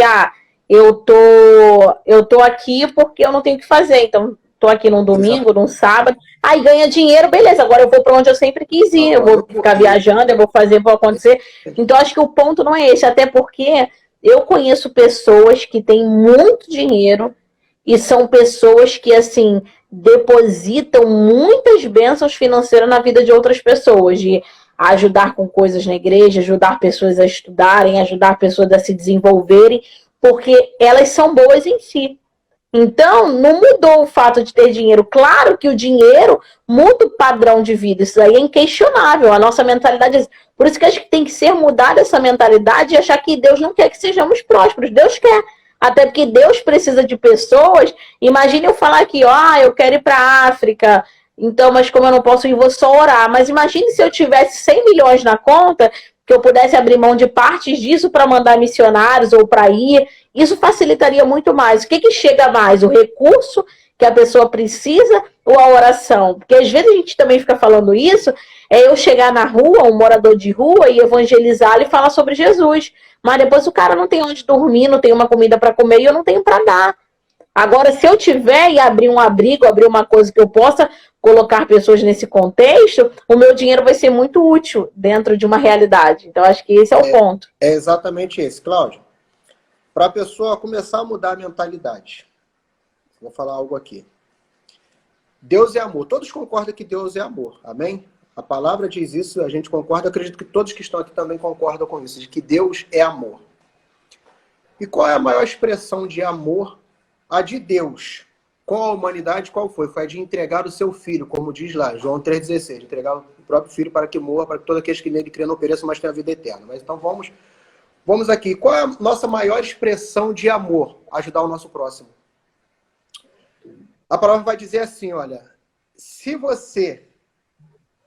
eu tô aqui porque eu não tenho o que fazer, então tô aqui num domingo, num sábado, aí ganha dinheiro, beleza, agora eu vou para onde eu sempre quis ir, eu vou ficar viajando, eu vou fazer, vou acontecer. Então acho que o ponto não é esse, até porque eu conheço pessoas que têm muito dinheiro e são pessoas que, assim, depositam muitas bênçãos financeiras na vida de outras pessoas, de ajudar com coisas na igreja, ajudar pessoas a estudarem, ajudar pessoas a se desenvolverem, porque elas são boas em si. Então, não mudou o fato de ter dinheiro. Claro que o dinheiro muda o padrão de vida. Isso aí é inquestionável. A nossa mentalidade é... Por isso que acho que tem que ser mudada essa mentalidade e achar que Deus não quer que sejamos prósperos. Deus quer. Até porque Deus precisa de pessoas. Imagine eu falar aqui, eu quero ir para a África. Então, mas como eu não posso ir, vou só orar. Mas imagine se eu tivesse 100 milhões na conta, que eu pudesse abrir mão de partes disso para mandar missionários ou para ir. Isso facilitaria muito mais. O que chega mais? O recurso que a pessoa precisa ou a oração? Porque às vezes a gente também fica falando isso, eu chegar na rua, um morador de rua, e evangelizá-lo e falar sobre Jesus. Mas depois o cara não tem onde dormir, não tem uma comida para comer e eu não tenho para dar. Agora, se eu tiver e abrir um abrigo, abrir uma coisa que eu possa colocar pessoas nesse contexto, o meu dinheiro vai ser muito útil dentro de uma realidade. Então, acho que esse é o ponto. É exatamente esse, Cláudio. Para a pessoa começar a mudar a mentalidade. Vou falar algo aqui. Deus é amor. Todos concordam que Deus é amor. Amém? A palavra diz isso, a gente concorda. Eu acredito que todos que estão aqui também concordam com isso, de que Deus é amor. E qual é a maior expressão de amor? A de Deus. Com a humanidade, qual foi? Foi a de entregar o seu filho, como diz lá, João 3,16, de entregar o próprio filho para que morra, para que todos aqueles que nele creem não pereçam, mas tenham a vida eterna. Mas então vamos aqui. Qual é a nossa maior expressão de amor? Ajudar o nosso próximo. A palavra vai dizer assim, olha, se você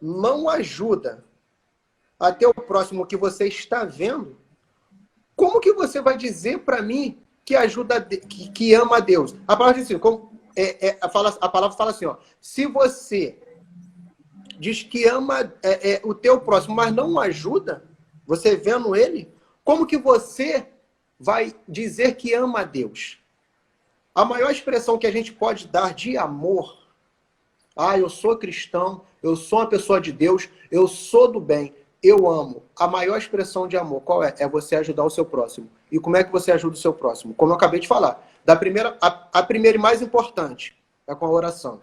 não ajuda até o próximo que você está vendo, como que você vai dizer para mim que ajuda, que ama a Deus? A palavra diz assim, a palavra fala assim, se você diz que ama o teu próximo, mas não ajuda, você vendo ele, como que você vai dizer que ama a Deus? A maior expressão que a gente pode dar de amor, eu sou cristão, eu sou uma pessoa de Deus, eu sou do bem, eu amo. A maior expressão de amor, qual é? É você ajudar o seu próximo. E como é que você ajuda o seu próximo? Como eu acabei de falar. A primeira e mais importante é com a oração.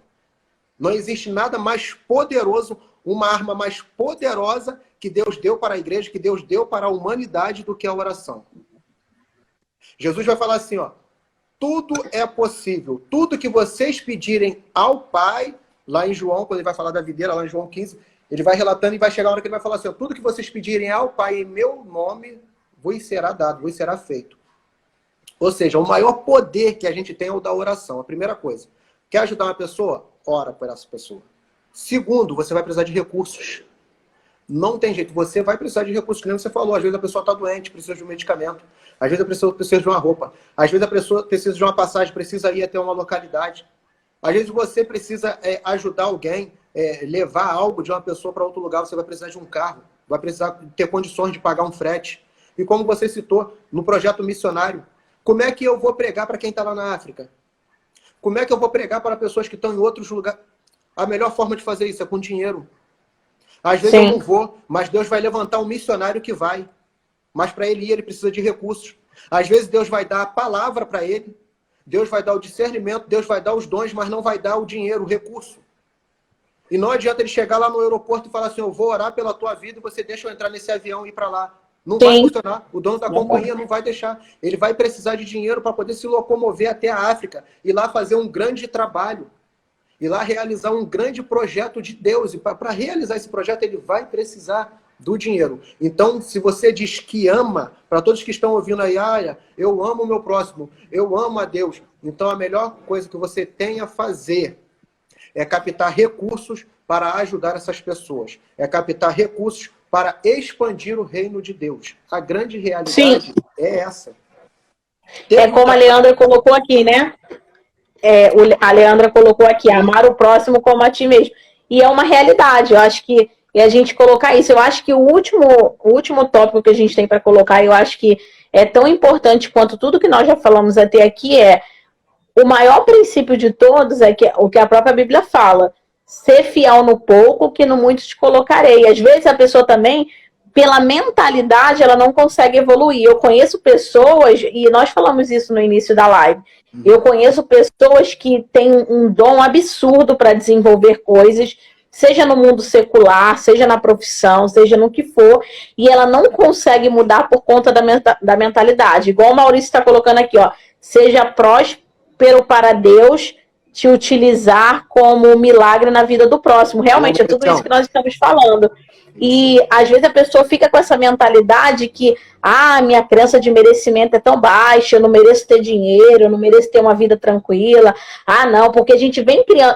Não existe nada mais poderoso, uma arma mais poderosa que Deus deu para a igreja, que Deus deu para a humanidade do que a oração. Jesus vai falar assim, ó, tudo é possível, tudo que vocês pedirem ao Pai, lá em João, quando ele vai falar da videira, lá em João 15, ele vai relatando e vai chegar a hora que ele vai falar assim, ó, tudo que vocês pedirem ao Pai em meu nome, vos será dado, vos será feito. Ou seja, o maior poder que a gente tem é o da oração, a primeira coisa. Quer ajudar uma pessoa? Ora por essa pessoa. Segundo, você vai precisar de recursos. Não tem jeito, você vai precisar de recursos, como você falou, às vezes a pessoa está doente, precisa de um medicamento, às vezes a pessoa precisa de uma roupa, às vezes a pessoa precisa de uma passagem, precisa ir até uma localidade, às vezes você precisa ajudar alguém, levar algo de uma pessoa para outro lugar, você vai precisar de um carro, vai precisar ter condições de pagar um frete. E como você citou, no projeto missionário, como é que eu vou pregar para quem está lá na África? Como é que eu vou pregar para pessoas que estão em outros lugares? A melhor forma de fazer isso é com dinheiro. Às vezes eu não vou, mas Deus vai levantar um missionário que vai. Mas para ele ir, ele precisa de recursos. Às vezes Deus vai dar a palavra para ele, Deus vai dar o discernimento, Deus vai dar os dons, mas não vai dar o dinheiro, o recurso. E não adianta ele chegar lá no aeroporto e falar assim, eu vou orar pela tua vida e você deixa eu entrar nesse avião e ir para lá. Não vai funcionar. O dono da companhia não vai deixar. Ele vai precisar de dinheiro para poder se locomover até a África e lá fazer um grande trabalho. E lá realizar um grande projeto de Deus. E para realizar esse projeto, ele vai precisar do dinheiro. Então, se você diz que ama, para todos que estão ouvindo aí, eu amo o meu próximo, eu amo a Deus. Então, a melhor coisa que você tem a fazer é captar recursos para ajudar essas pessoas. É captar recursos para expandir o reino de Deus. A grande realidade é essa. Como a Leandra colocou aqui, né? A Leandra colocou aqui, amar o próximo como a ti mesmo. E é uma realidade, eu acho que a gente colocar isso, eu acho que o último tópico que a gente tem para colocar, eu acho que é tão importante quanto tudo que nós já falamos até aqui, o maior princípio de todos é que o que a própria Bíblia fala, ser fiel no pouco, que no muito te colocarei. Às vezes a pessoa também, pela mentalidade, ela não consegue evoluir. Eu conheço pessoas, e nós falamos isso no início da live, eu conheço pessoas que têm um dom absurdo para desenvolver coisas, seja no mundo secular, seja na profissão, seja no que for, e ela não consegue mudar por conta da mentalidade. Igual o Maurício está colocando aqui, ó, seja próspero para Deus te utilizar como milagre na vida do próximo. Realmente, é tudo isso que nós estamos falando. E às vezes a pessoa fica com essa mentalidade que minha crença de merecimento é tão baixa, eu não mereço ter dinheiro, eu não mereço ter uma vida tranquila. Não, porque a gente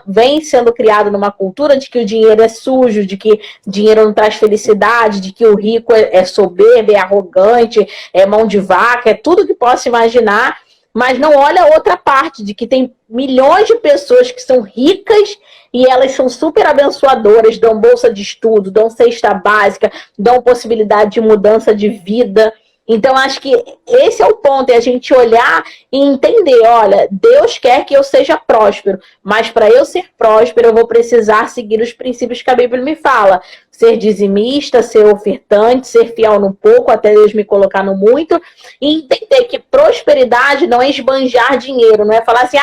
vem sendo criado numa cultura de que o dinheiro é sujo, de que dinheiro não traz felicidade, de que o rico é soberbo, é arrogante, é mão de vaca, é tudo que possa imaginar. Mas não olha a outra parte, de que tem milhões de pessoas que são ricas e elas são super abençoadoras, dão bolsa de estudo, dão cesta básica, dão possibilidade de mudança de vida. Então, acho que esse é o ponto, é a gente olhar e entender, olha, Deus quer que eu seja próspero, mas para eu ser próspero, eu vou precisar seguir os princípios que a Bíblia me fala. Ser dizimista, ser ofertante, ser fiel no pouco, até Deus me colocar no muito, e entender que prosperidade não é esbanjar dinheiro, não é falar assim,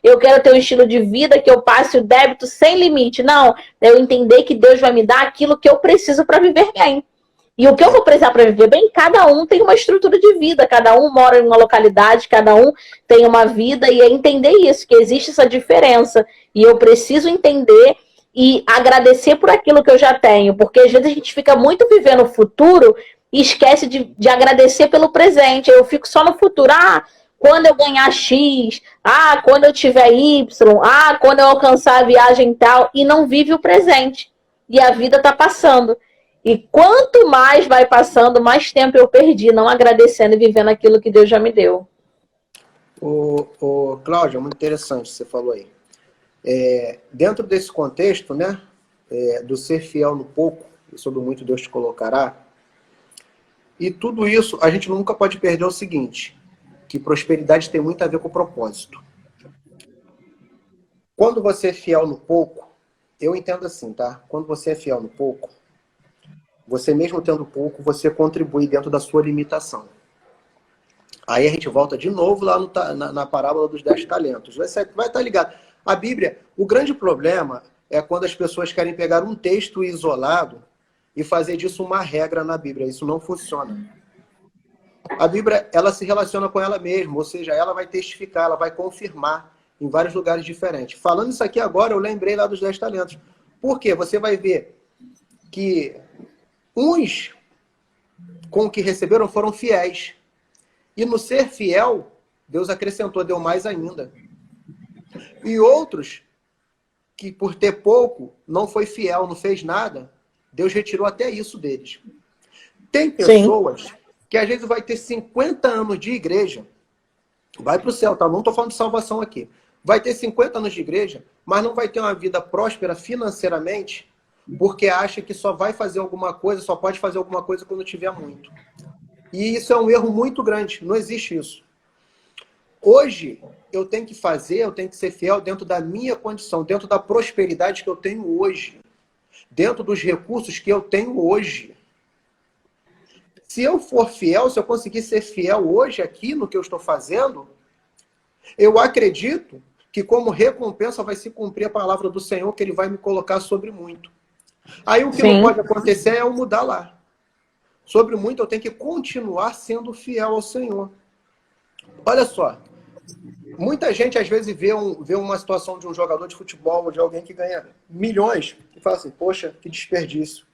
eu quero ter um estilo de vida que eu passe o débito sem limite. Não, é eu entender que Deus vai me dar aquilo que eu preciso para viver bem. E o que eu vou precisar para viver bem, cada um tem uma estrutura de vida, cada um mora em uma localidade, cada um tem uma vida, e é entender isso, que existe essa diferença. E eu preciso entender e agradecer por aquilo que eu já tenho, porque às vezes a gente fica muito vivendo o futuro e esquece de agradecer pelo presente. Eu fico só no futuro, quando eu ganhar X, quando eu tiver Y, quando eu alcançar a viagem tal, e não vive o presente. E a vida está passando. E quanto mais vai passando, mais tempo eu perdi, não agradecendo e vivendo aquilo que Deus já me deu. Cláudia, muito interessante você falou aí. Dentro desse contexto, né, do ser fiel no pouco, e sobre muito Deus te colocará, e tudo isso, a gente nunca pode perder o seguinte, que prosperidade tem muito a ver com propósito. Quando você é fiel no pouco, eu entendo assim, tá? Quando você é fiel no pouco, você mesmo tendo pouco, você contribui dentro da sua limitação. Aí a gente volta de novo lá na parábola dos 10 talentos. Vai estar ligado. A Bíblia, o grande problema é quando as pessoas querem pegar um texto isolado e fazer disso uma regra na Bíblia. Isso não funciona. A Bíblia, ela se relaciona com ela mesma, ou seja, ela vai testificar, ela vai confirmar em vários lugares diferentes. Falando isso aqui agora, eu lembrei lá dos 10 talentos. Por quê? Você vai ver que uns com o que receberam foram fiéis. E no ser fiel, Deus acrescentou, deu mais ainda. E outros que por ter pouco, não foi fiel, não fez nada, Deus retirou até isso deles. Tem pessoas que às vezes vai ter 50 anos de igreja, vai para o céu, tá? Não estou falando de salvação aqui. Vai ter 50 anos de igreja, mas não vai ter uma vida próspera financeiramente, porque acha que só vai fazer alguma coisa, só pode fazer alguma coisa quando tiver muito. E isso é um erro muito grande, não existe isso. Hoje, eu tenho que fazer, eu tenho que ser fiel dentro da minha condição, dentro da prosperidade que eu tenho hoje, dentro dos recursos que eu tenho hoje. Se eu for fiel, se eu conseguir ser fiel hoje aqui no que eu estou fazendo, eu acredito que como recompensa vai se cumprir a palavra do Senhor, que Ele vai me colocar sobre muito. Aí o que não pode acontecer é eu mudar lá. Sobre muito eu tenho que continuar sendo fiel ao Senhor. Olha só, muita gente às vezes vê uma situação de um jogador de futebol ou de alguém que ganha milhões e fala assim, poxa, que desperdício.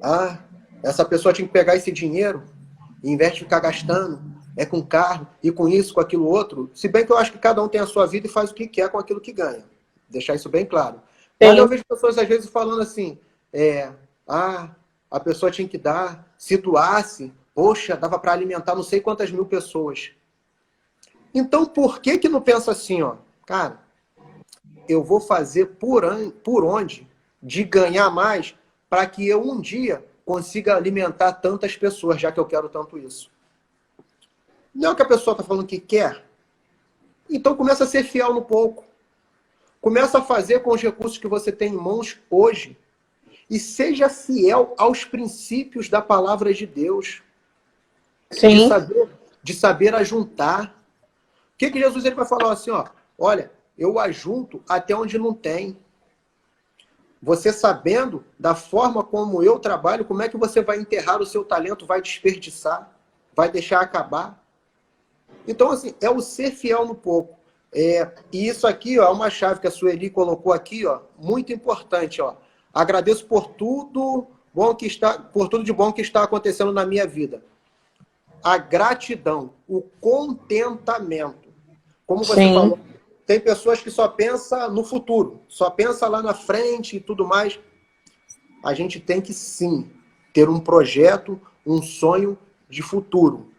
Ah, essa pessoa tinha que pegar esse dinheiro e, em vez de ficar gastando, com carro e com isso, com aquilo outro. Se bem que eu acho que cada um tem a sua vida e faz o que quer com aquilo que ganha. Deixar isso bem claro. Mas eu vejo pessoas às vezes falando assim, a pessoa tinha que dar, se doasse, poxa, dava para alimentar não sei quantas mil pessoas. Então, por que não pensa assim, ó? Cara, eu vou fazer por onde de ganhar mais para que eu um dia consiga alimentar tantas pessoas, já que eu quero tanto isso. Não é o que a pessoa está falando que quer? Então começa a ser fiel no pouco. Começa a fazer com os recursos que você tem em mãos hoje. E seja fiel aos princípios da palavra de Deus. Sim. De saber ajuntar. O que Jesus ele vai falar assim, ó? Olha, eu ajunto até onde não tem. Você sabendo da forma como eu trabalho, como é que você vai enterrar o seu talento, vai desperdiçar, vai deixar acabar? Então, assim, é o ser fiel no pouco. E isso aqui, ó, é uma chave que a Sueli colocou aqui, ó, muito importante, ó. Agradeço por tudo de bom que está acontecendo na minha vida. A gratidão, o contentamento. Como você falou, tem pessoas que só pensam no futuro, só pensam lá na frente e tudo mais. A gente tem que, sim, ter um projeto, um sonho de futuro.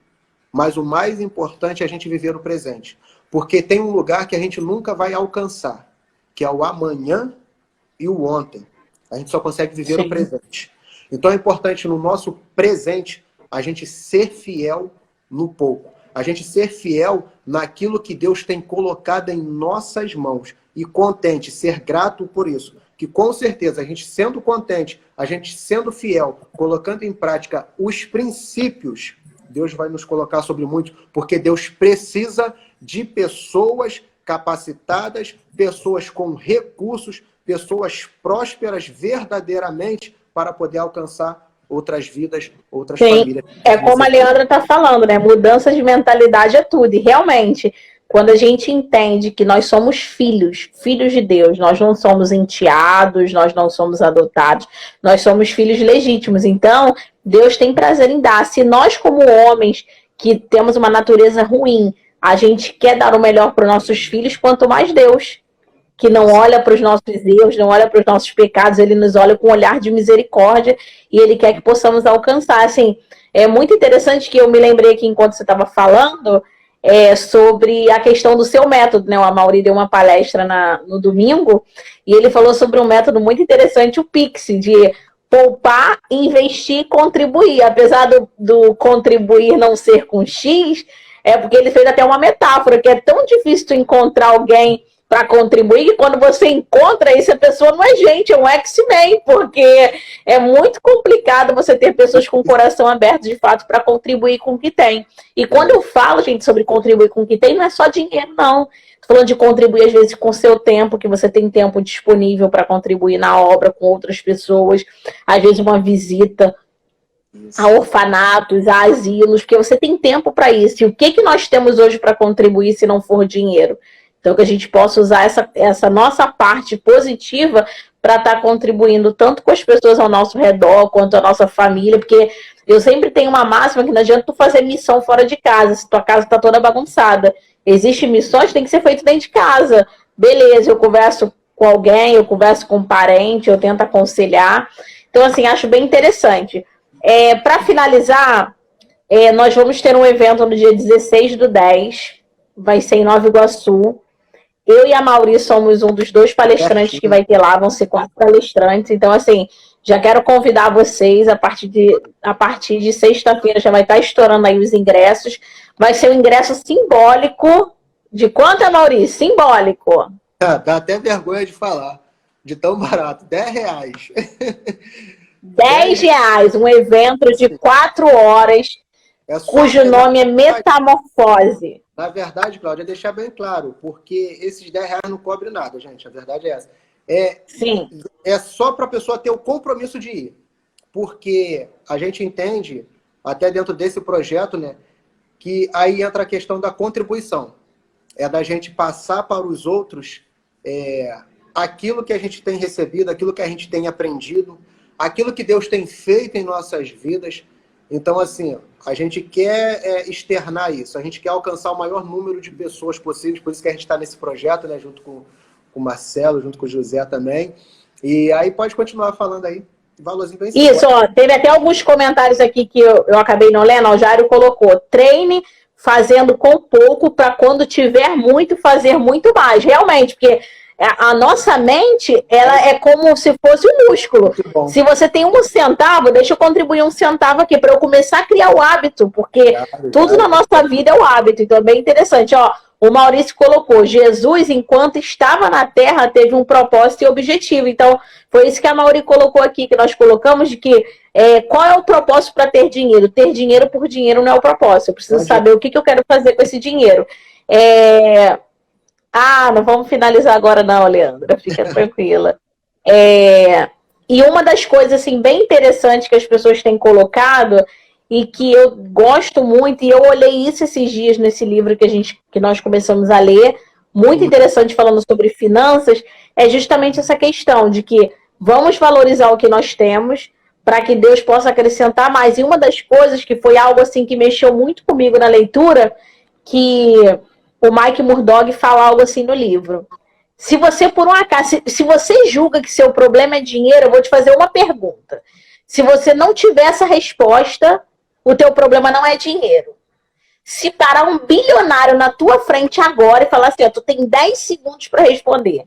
Mas o mais importante é a gente viver o presente. Porque tem um lugar que a gente nunca vai alcançar, que é o amanhã e o ontem. A gente só consegue viver o presente. Então é importante no nosso presente a gente ser fiel no pouco. A gente ser fiel naquilo que Deus tem colocado em nossas mãos. E contente, ser grato por isso. Que com certeza, a gente sendo contente, a gente sendo fiel, colocando em prática os princípios, Deus vai nos colocar sobre muito, porque Deus precisa de pessoas capacitadas, pessoas com recursos, pessoas prósperas verdadeiramente para poder alcançar outras vidas, outras famílias. É como a Leandra está falando, né? Mudança de mentalidade é tudo. E realmente, quando a gente entende que nós somos filhos de Deus, nós não somos enteados, nós não somos adotados, nós somos filhos legítimos. Então, Deus tem prazer em dar. Se nós, como homens, que temos uma natureza ruim, a gente quer dar o melhor para os nossos filhos, quanto mais Deus, que não olha para os nossos erros, não olha para os nossos pecados, ele nos olha com um olhar de misericórdia e ele quer que possamos alcançar. Assim, é muito interessante que eu me lembrei aqui enquanto você estava falando sobre a questão do seu método, né? O Amaury deu uma palestra no domingo e ele falou sobre um método muito interessante, o Pix, de poupar, investir e contribuir. Apesar do contribuir não ser com X, É porque ele fez até uma metáfora, que é tão difícil tu encontrar alguém para contribuir, que quando você encontra isso, a pessoa não é gente, é um X-Men, porque é muito complicado você ter pessoas com o coração aberto, de fato, para contribuir com o que tem. E quando eu falo, gente, sobre contribuir com o que tem, não é só dinheiro, não. Tô falando de contribuir, às vezes, com o seu tempo, que você tem tempo disponível para contribuir na obra com outras pessoas, às vezes uma visita a orfanatos, a asilos, porque você tem tempo para isso. E o que nós temos hoje para contribuir se não for dinheiro? Então, que a gente possa usar essa nossa parte positiva para estar contribuindo tanto com as pessoas ao nosso redor, quanto a nossa família, porque eu sempre tenho uma máxima que não adianta tu fazer missão fora de casa, se tua casa está toda bagunçada. Existem missões que tem que ser feito dentro de casa. Beleza, eu converso com alguém, eu converso com um parente, eu tento aconselhar. Então, assim, acho bem interessante. Para finalizar, nós vamos ter um evento no dia 16/10, vai ser em Nova Iguaçu. Eu e a Mauri somos um dos 2 palestrantes que vai ter lá, vão ser 4 palestrantes. Então, assim, já quero convidar vocês, a partir de sexta-feira já vai estar estourando aí os ingressos. Vai ser um ingresso simbólico. De quanto, Mauri? Simbólico. Dá até vergonha de falar, de tão barato, R$10. R$10, um evento de 4 horas, cujo nome é Metamorfose. Na verdade, Cláudia, deixar bem claro, porque esses R$10 não cobrem nada, gente. A verdade é essa. Sim. É só para a pessoa ter o compromisso de ir. Porque a gente entende, até dentro desse projeto, né, que aí entra a questão da contribuição. É da gente passar para os outros aquilo que a gente tem recebido, aquilo que a gente tem aprendido, aquilo que Deus tem feito em nossas vidas. Então, assim, a gente quer externar isso, a gente quer alcançar o maior número de pessoas possíveis, por isso que a gente está nesse projeto, né, junto com o Marcelo, junto com o José também. E aí pode continuar falando aí. Valorzinho bem isso, ó, teve até alguns comentários aqui que eu acabei não lendo. O Jário colocou: treine fazendo com pouco para quando tiver muito, fazer muito mais. Realmente, porque a nossa mente, ela é como se fosse um músculo. Se você tem 1 centavo, deixa eu contribuir 1 centavo aqui para eu começar a criar o hábito, porque tudo na nossa vida é o hábito. Então é bem interessante. Ó, o Maurício colocou: Jesus, enquanto estava na Terra, teve um propósito e objetivo. Então, foi isso que a Mauri colocou aqui, que nós colocamos, de que qual é o propósito para ter dinheiro? Ter dinheiro por dinheiro não é o propósito. Eu preciso saber o que eu quero fazer com esse dinheiro. Não vamos finalizar agora não, Leandra. Fica tranquila. E uma das coisas assim, bem interessantes que as pessoas têm colocado e que eu gosto muito, e eu olhei isso esses dias nesse livro que nós começamos a ler, muito interessante, falando sobre finanças, é justamente essa questão de que vamos valorizar o que nós temos para que Deus possa acrescentar mais. E uma das coisas que foi algo assim que mexeu muito comigo na leitura, que o Mike Murdock fala algo assim no livro. Se você, por um acaso, se você julga que seu problema é dinheiro, eu vou te fazer uma pergunta. Se você não tiver essa resposta, o teu problema não é dinheiro. Se parar um bilionário na tua frente agora e falar assim, tu tem 10 segundos para responder.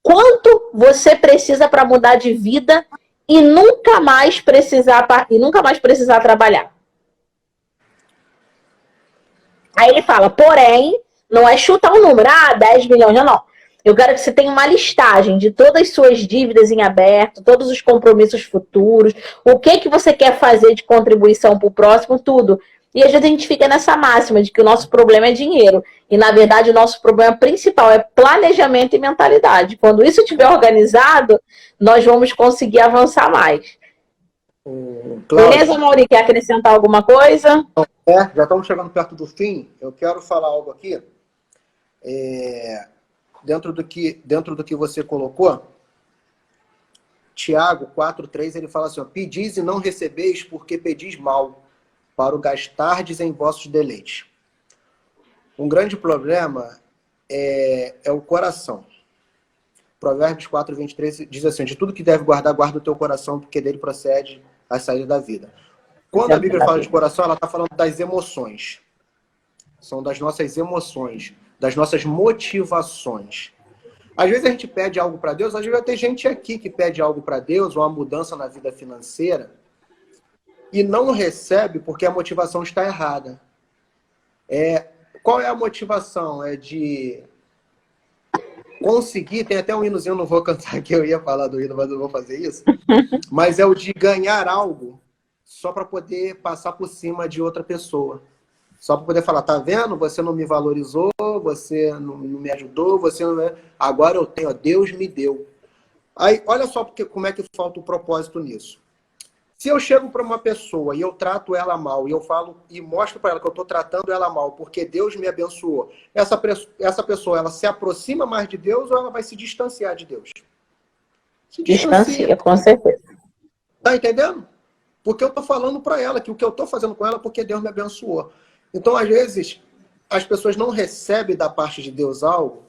Quanto você precisa para mudar de vida e nunca mais precisar trabalhar? Aí ele fala, porém, não é chutar um número, 10 milhões, não. Eu quero que você tenha uma listagem de todas as suas dívidas em aberto, todos os compromissos futuros, o que você quer fazer de contribuição para o próximo, tudo. E às vezes a gente fica nessa máxima de que o nosso problema é dinheiro. E, na verdade, o nosso problema principal é planejamento e mentalidade. Quando isso estiver organizado, nós vamos conseguir avançar mais. Beleza, Mauri? Quer acrescentar alguma coisa? Já estamos chegando perto do fim. Eu quero falar algo aqui. Dentro do que você colocou, Tiago 4,3, ele fala assim, pedis e não recebeis porque pedis mal, para o gastardes em vossos deleites. Um grande problema é o coração. Provérbios 4,23 diz assim, de tudo que deve guardar, guarda o teu coração, porque dele procede a saída da vida. Quando a Bíblia fala de coração, ela está falando das emoções. São das nossas emoções, das nossas motivações. Às vezes a gente pede algo para Deus, às vezes vai ter gente aqui que pede algo para Deus, uma mudança na vida financeira, e não recebe porque a motivação está errada. Qual é a motivação? É de conseguir, tem até um hinozinho, não vou cantar aqui, eu ia falar do hino, mas não vou fazer isso, mas é o de ganhar algo só para poder passar por cima de outra pessoa. Só para poder falar, tá vendo? Você não me valorizou, você não me ajudou, você não... Agora eu tenho, ó, Deus me deu. Aí, olha só como é que falta o propósito nisso. Se eu chego para uma pessoa e eu trato ela mal, e eu falo e mostro para ela que eu estou tratando ela mal porque Deus me abençoou, essa pessoa, ela se aproxima mais de Deus ou ela vai se distanciar de Deus? Se distancia, com certeza. Tá entendendo? Porque eu estou falando para ela que o que eu estou fazendo com ela é porque Deus me abençoou. Então, às vezes, as pessoas não recebem da parte de Deus algo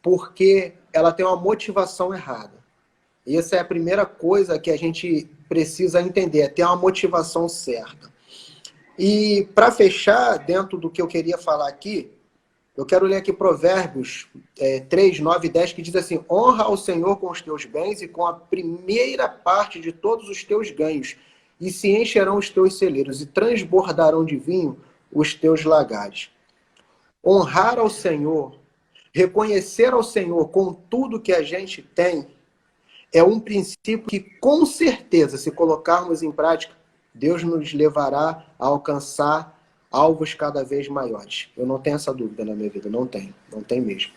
porque ela tem uma motivação errada. E essa é a primeira coisa que a gente precisa entender, é ter uma motivação certa. E para fechar, dentro do que eu queria falar aqui, eu quero ler aqui Provérbios 3, 9 e 10, que diz assim: honra ao Senhor com os teus bens e com a primeira parte de todos os teus ganhos, e se encherão os teus celeiros, e transbordarão de vinho os teus lagares. Honrar ao Senhor, reconhecer ao Senhor com tudo que a gente tem, é um princípio que, com certeza, se colocarmos em prática, Deus nos levará a alcançar alvos cada vez maiores. Eu não tenho essa dúvida na minha vida, não tenho mesmo.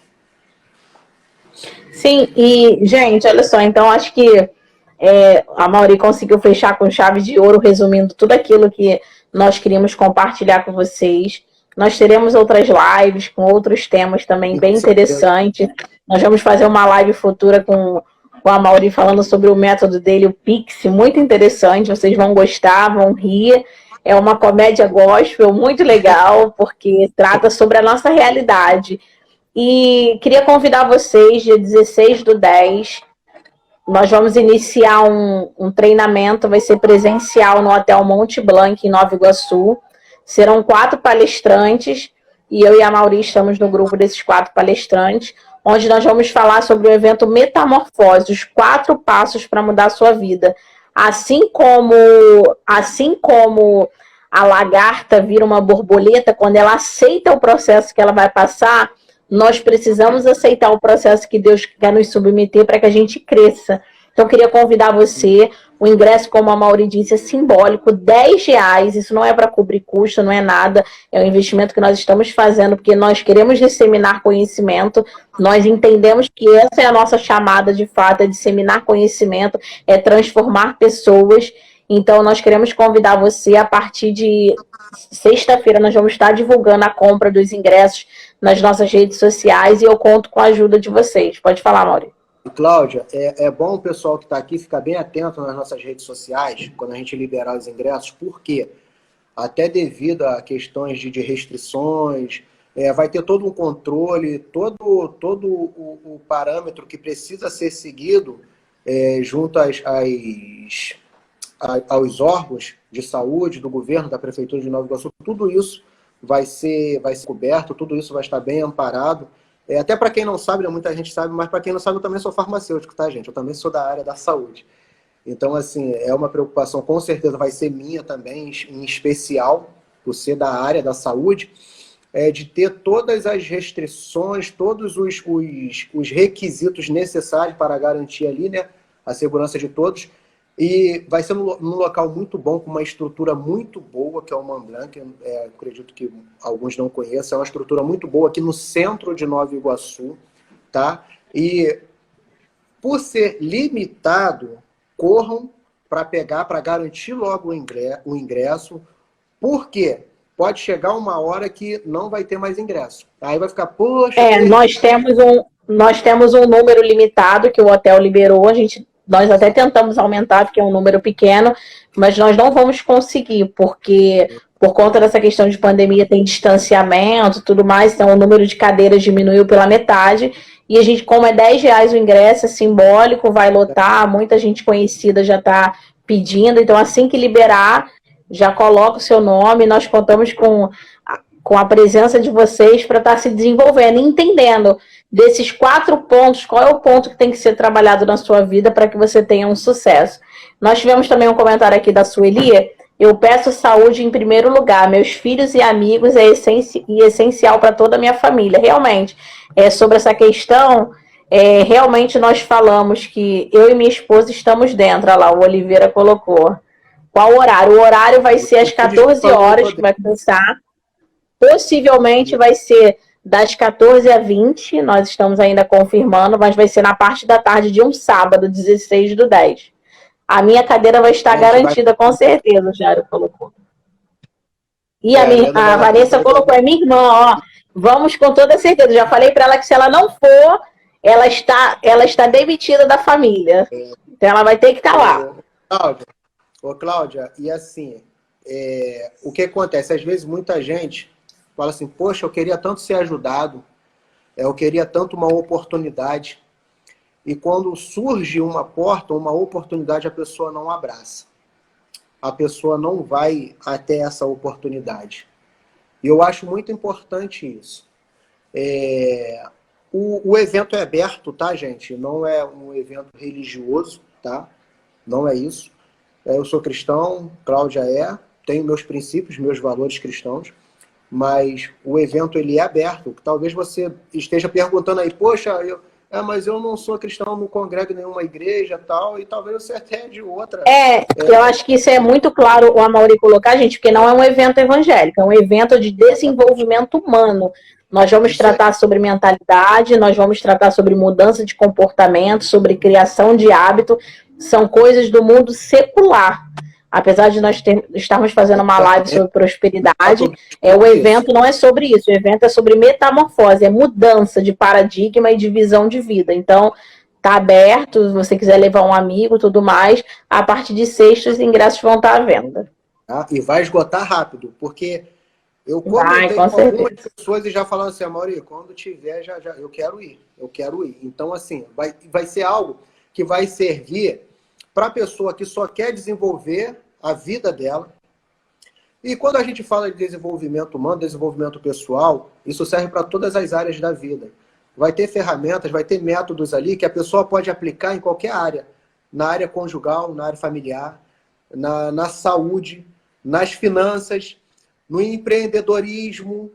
Sim, e, gente, olha só, então acho que a Mauri conseguiu fechar com chave de ouro, resumindo tudo aquilo que nós queríamos compartilhar com vocês. Nós teremos outras lives com outros temas também bem interessantes. Nós vamos fazer uma live futura com a Mauri falando sobre o método dele, o Pix, muito interessante, vocês vão gostar, vão rir. É uma comédia gospel muito legal, porque trata sobre a nossa realidade. E queria convidar vocês, dia 16/10, nós vamos iniciar um treinamento, vai ser presencial no Hotel Monte Blanc, em Nova Iguaçu. Serão 4 palestrantes, e eu e a Mauri estamos no grupo desses 4 palestrantes, onde nós vamos falar sobre o evento Metamorfose, os 4 passos para mudar a sua vida. Assim como a lagarta vira uma borboleta, quando ela aceita o processo que ela vai passar, nós precisamos aceitar o processo que Deus quer nos submeter para que a gente cresça. Então, eu queria convidar você. O ingresso, como a Mauri disse, é simbólico, R$10. Isso não é para cobrir custo, não é nada. É um investimento que nós estamos fazendo porque nós queremos disseminar conhecimento. Nós entendemos que essa é a nossa chamada, de fato, é disseminar conhecimento, é transformar pessoas. Então, nós queremos convidar você. A partir de sexta-feira, nós vamos estar divulgando a compra dos ingressos nas nossas redes sociais e eu conto com a ajuda de vocês. Pode falar, Mauri. Cláudia, é bom o pessoal que está aqui ficar bem atento nas nossas redes sociais quando a gente liberar os ingressos, porque até devido a questões de restrições, vai ter todo um controle, todo o parâmetro que precisa ser seguido junto aos órgãos de saúde, do governo, da Prefeitura de Nova Iguaçu. Tudo isso vai ser coberto, tudo isso vai estar bem amparado. Até para quem não sabe, né, muita gente sabe, mas para quem não sabe, eu também sou farmacêutico, tá, gente? Eu também sou da área da saúde. Então, assim, é uma preocupação, com certeza vai ser minha também, em especial, por ser da área da saúde, de ter todas as restrições, todos os requisitos necessários para garantir ali, né, a segurança de todos. E vai ser num local muito bom, com uma estrutura muito boa, que é o Mont Blanc. Acredito que alguns não conheçam. É uma estrutura muito boa aqui no centro de Nova Iguaçu, tá? E por ser limitado, corram para garantir logo o ingresso. Por quê? Pode chegar uma hora que não vai ter mais ingresso. Aí vai ficar, poxa... Nós temos um número limitado que o hotel liberou, nós até tentamos aumentar, porque é um número pequeno, mas nós não vamos conseguir, porque por conta dessa questão de pandemia tem distanciamento e tudo mais, então o número de cadeiras diminuiu pela metade, e a gente, como é R$10 o ingresso, é simbólico, vai lotar, muita gente conhecida já está pedindo, então assim que liberar, já coloca o seu nome, nós contamos com a presença de vocês para estar se desenvolvendo e entendendo desses 4 pontos, qual é o ponto que tem que ser trabalhado na sua vida para que você tenha um sucesso. Nós tivemos também um comentário aqui da Sueli, Eu peço saúde em primeiro lugar. Meus filhos e amigos é essencial para toda a minha família. Realmente, sobre essa questão, realmente nós falamos que eu e minha esposa estamos dentro. Olha lá, o Oliveira colocou. Qual o horário? O horário vai ser às 14 horas, que vai começar. Possivelmente vai ser das 14 às 20, nós estamos ainda confirmando, mas vai ser na parte da tarde de um sábado, 16/10. A minha cadeira vai estar garantida, com certeza, o Jairo colocou. E a Vanessa colocou, é minha irmã, ó. Vamos com toda certeza. Já falei para ela que se ela não for, ela está demitida da família. Então ela vai ter que estar lá. Cláudia, e assim, o que acontece? Às vezes muita gente fala assim, poxa, eu queria tanto ser ajudado, eu queria tanto uma oportunidade. E quando surge uma porta, uma oportunidade, a pessoa não abraça. A pessoa não vai até essa oportunidade. E eu acho muito importante isso. O evento é aberto, tá, gente? Não é um evento religioso, tá? Não é isso. Eu sou cristão, Cláudia tenho meus princípios, meus valores cristãos, mas o evento ele é aberto. Talvez você esteja perguntando aí, poxa, mas eu não sou cristão, não congrego em nenhuma igreja tal, e talvez você até de outra. Eu acho que isso é muito claro o Amaury colocar, gente, porque não é um evento evangélico, é um evento de desenvolvimento humano. Nós vamos tratar sobre mentalidade, nós vamos tratar sobre mudança de comportamento, sobre criação de hábito, são coisas do mundo secular. Apesar de nós estarmos fazendo uma live sobre prosperidade, o evento não é sobre isso. O evento é sobre metamorfose, é mudança de paradigma e de visão de vida. Então, tá aberto, se você quiser levar um amigo e tudo mais, a partir de sexta os ingressos vão estar à venda. E vai esgotar rápido, porque eu comentei com algumas pessoas e já falaram assim, Amaury, quando tiver, já eu quero ir. Então, assim, vai ser algo que vai servir para a pessoa que só quer desenvolver a vida dela. E quando a gente fala de desenvolvimento humano, desenvolvimento pessoal, isso serve para todas as áreas da vida. Vai ter ferramentas, vai ter métodos ali que a pessoa pode aplicar em qualquer área. Na área conjugal, na área familiar, na saúde, nas finanças, no empreendedorismo,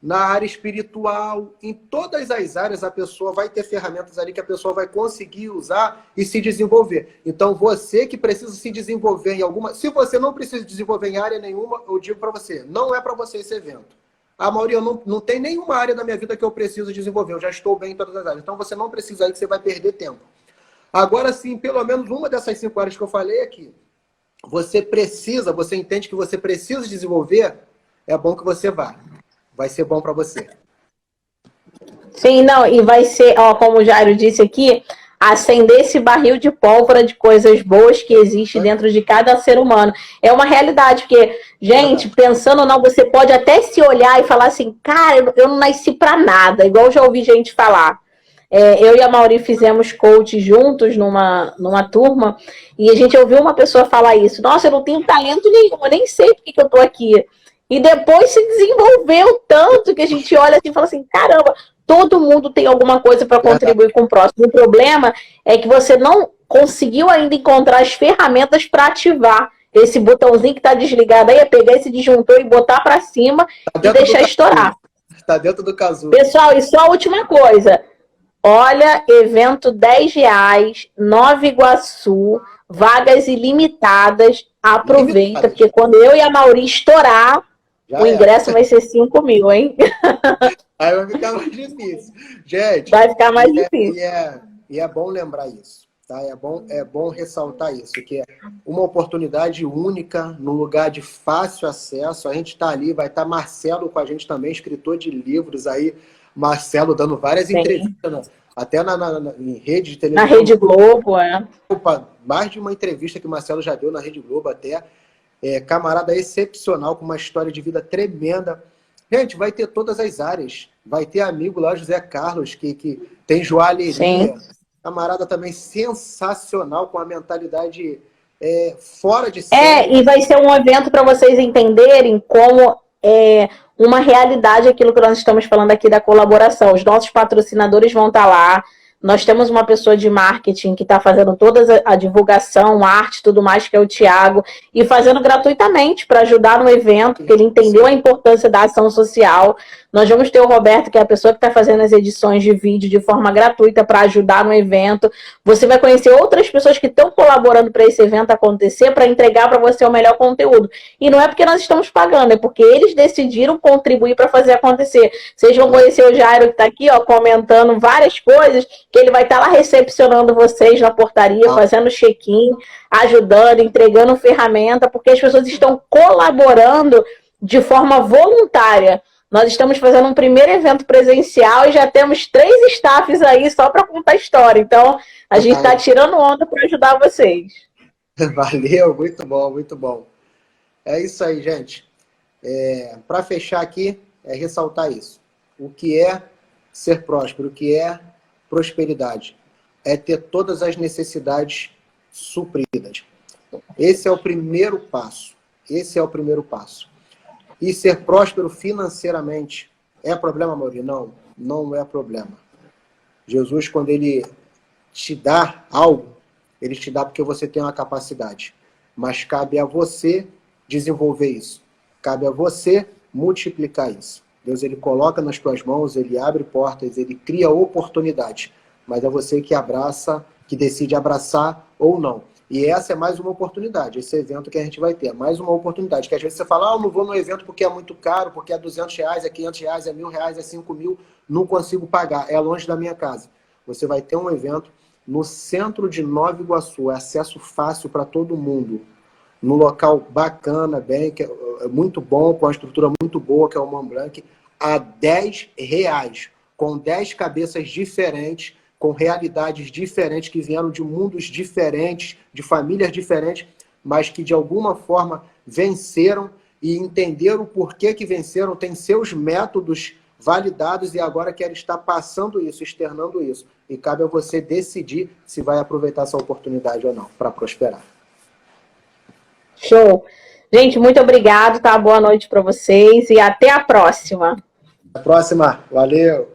na área espiritual, em todas as áreas a pessoa vai ter ferramentas ali que a pessoa vai conseguir usar e se desenvolver. Então você que precisa se desenvolver em alguma... Se você não precisa desenvolver em área nenhuma, eu digo para você, não é para você esse evento. A maioria não tem nenhuma área da minha vida que eu preciso desenvolver, eu já estou bem em todas as áreas. Então você não precisa aí que você vai perder tempo. Agora sim, pelo menos uma dessas 5 áreas que eu falei aqui, você entende que você precisa desenvolver, é bom que você vá. Vai ser bom para você. Sim, não, e vai ser, como o Jairo disse aqui, acender esse barril de pólvora de coisas boas que existe dentro de cada ser humano. É uma realidade, porque, gente, pensando ou não, você pode até se olhar e falar assim, cara, eu não nasci para nada, igual eu já ouvi gente falar. Eu e a Amaury fizemos coach juntos numa turma, e a gente ouviu uma pessoa falar isso. Nossa, eu não tenho talento nenhum, eu nem sei por que eu tô aqui. E depois se desenvolveu tanto que a gente olha assim e fala assim, caramba, todo mundo tem alguma coisa para contribuir com o próximo. O problema é que você não conseguiu ainda encontrar as ferramentas para ativar esse botãozinho que está desligado aí, é pegar esse disjuntor e botar para cima e deixar estourar. Está dentro do casulo. Pessoal, e só a última coisa. Olha, evento R$10, Nova Iguaçu, vagas ilimitadas. Aproveita, porque quando eu e a Amaury estourar, o ingresso vai ser 5 mil, hein? Aí vai ficar mais difícil. Gente, vai ficar mais difícil. E é bom lembrar isso, tá? É bom ressaltar isso, que é uma oportunidade única, num lugar de fácil acesso. A gente está ali, vai estar Marcelo com a gente também, escritor de livros aí. Marcelo dando várias entrevistas, até em rede de televisão. Na Rede Globo, mais de uma entrevista que o Marcelo já deu na Rede Globo até. Camarada excepcional, com uma história de vida tremenda. Gente, vai ter todas as áreas. Vai ter amigo lá, José Carlos, que tem joalheria. Sim. Camarada também sensacional, com a mentalidade fora de série. E vai ser um evento para vocês entenderem como uma realidade aquilo que nós estamos falando aqui da colaboração. Os nossos patrocinadores vão estar lá. Nós temos uma pessoa de marketing que está fazendo toda a divulgação, arte, tudo mais, que é o Thiago, e fazendo gratuitamente para ajudar no evento, porque ele entendeu a importância da ação social. Nós vamos ter o Roberto, que é a pessoa que está fazendo as edições de vídeo de forma gratuita para ajudar no evento. Você vai conhecer outras pessoas que estão colaborando para esse evento acontecer, para entregar para você o melhor conteúdo. E não é porque nós estamos pagando, é porque eles decidiram contribuir para fazer acontecer. Vocês vão conhecer o Jairo, que está aqui, ó, comentando várias coisas, que ele vai estar lá recepcionando vocês na portaria, fazendo check-in, ajudando, entregando ferramenta, porque as pessoas estão colaborando de forma voluntária. Nós estamos fazendo um primeiro evento presencial e já temos 3 staffs aí só para contar a história. Então, a gente está tirando onda para ajudar vocês. Valeu, muito bom, muito bom. É isso aí, gente. Para fechar aqui, ressaltar isso. O que é ser próspero? O que é prosperidade? É ter todas as necessidades supridas. Esse é o primeiro passo. Esse é o primeiro passo. E ser próspero financeiramente é problema, Mauri? Não, não é problema. Jesus, quando ele te dá algo, ele te dá porque você tem uma capacidade. Mas cabe a você desenvolver isso. Cabe a você multiplicar isso. Deus, ele coloca nas tuas mãos, ele abre portas, ele cria oportunidades. Mas é você que abraça, que decide abraçar ou não. E essa é mais uma oportunidade, esse evento que a gente vai ter. Mais uma oportunidade, que às vezes você fala, eu não vou no evento porque é muito caro, porque é R$200, é R$500, é R$1.000, é R$5.000, não consigo pagar, é longe da minha casa. Você vai ter um evento no centro de Nova Iguaçu, é acesso fácil para todo mundo, num local bacana, bem, que é muito bom, com uma estrutura muito boa, que é o Mont Blanc, a R$10, com 10 cabeças diferentes, com realidades diferentes, que vieram de mundos diferentes, de famílias diferentes, mas que de alguma forma venceram e entenderam o porquê que venceram, têm seus métodos validados e agora querem estar passando isso, externando isso. E cabe a você decidir se vai aproveitar essa oportunidade ou não, para prosperar. Show! Gente, muito obrigado, tá? Boa noite para vocês e até a próxima. Até a próxima. Valeu!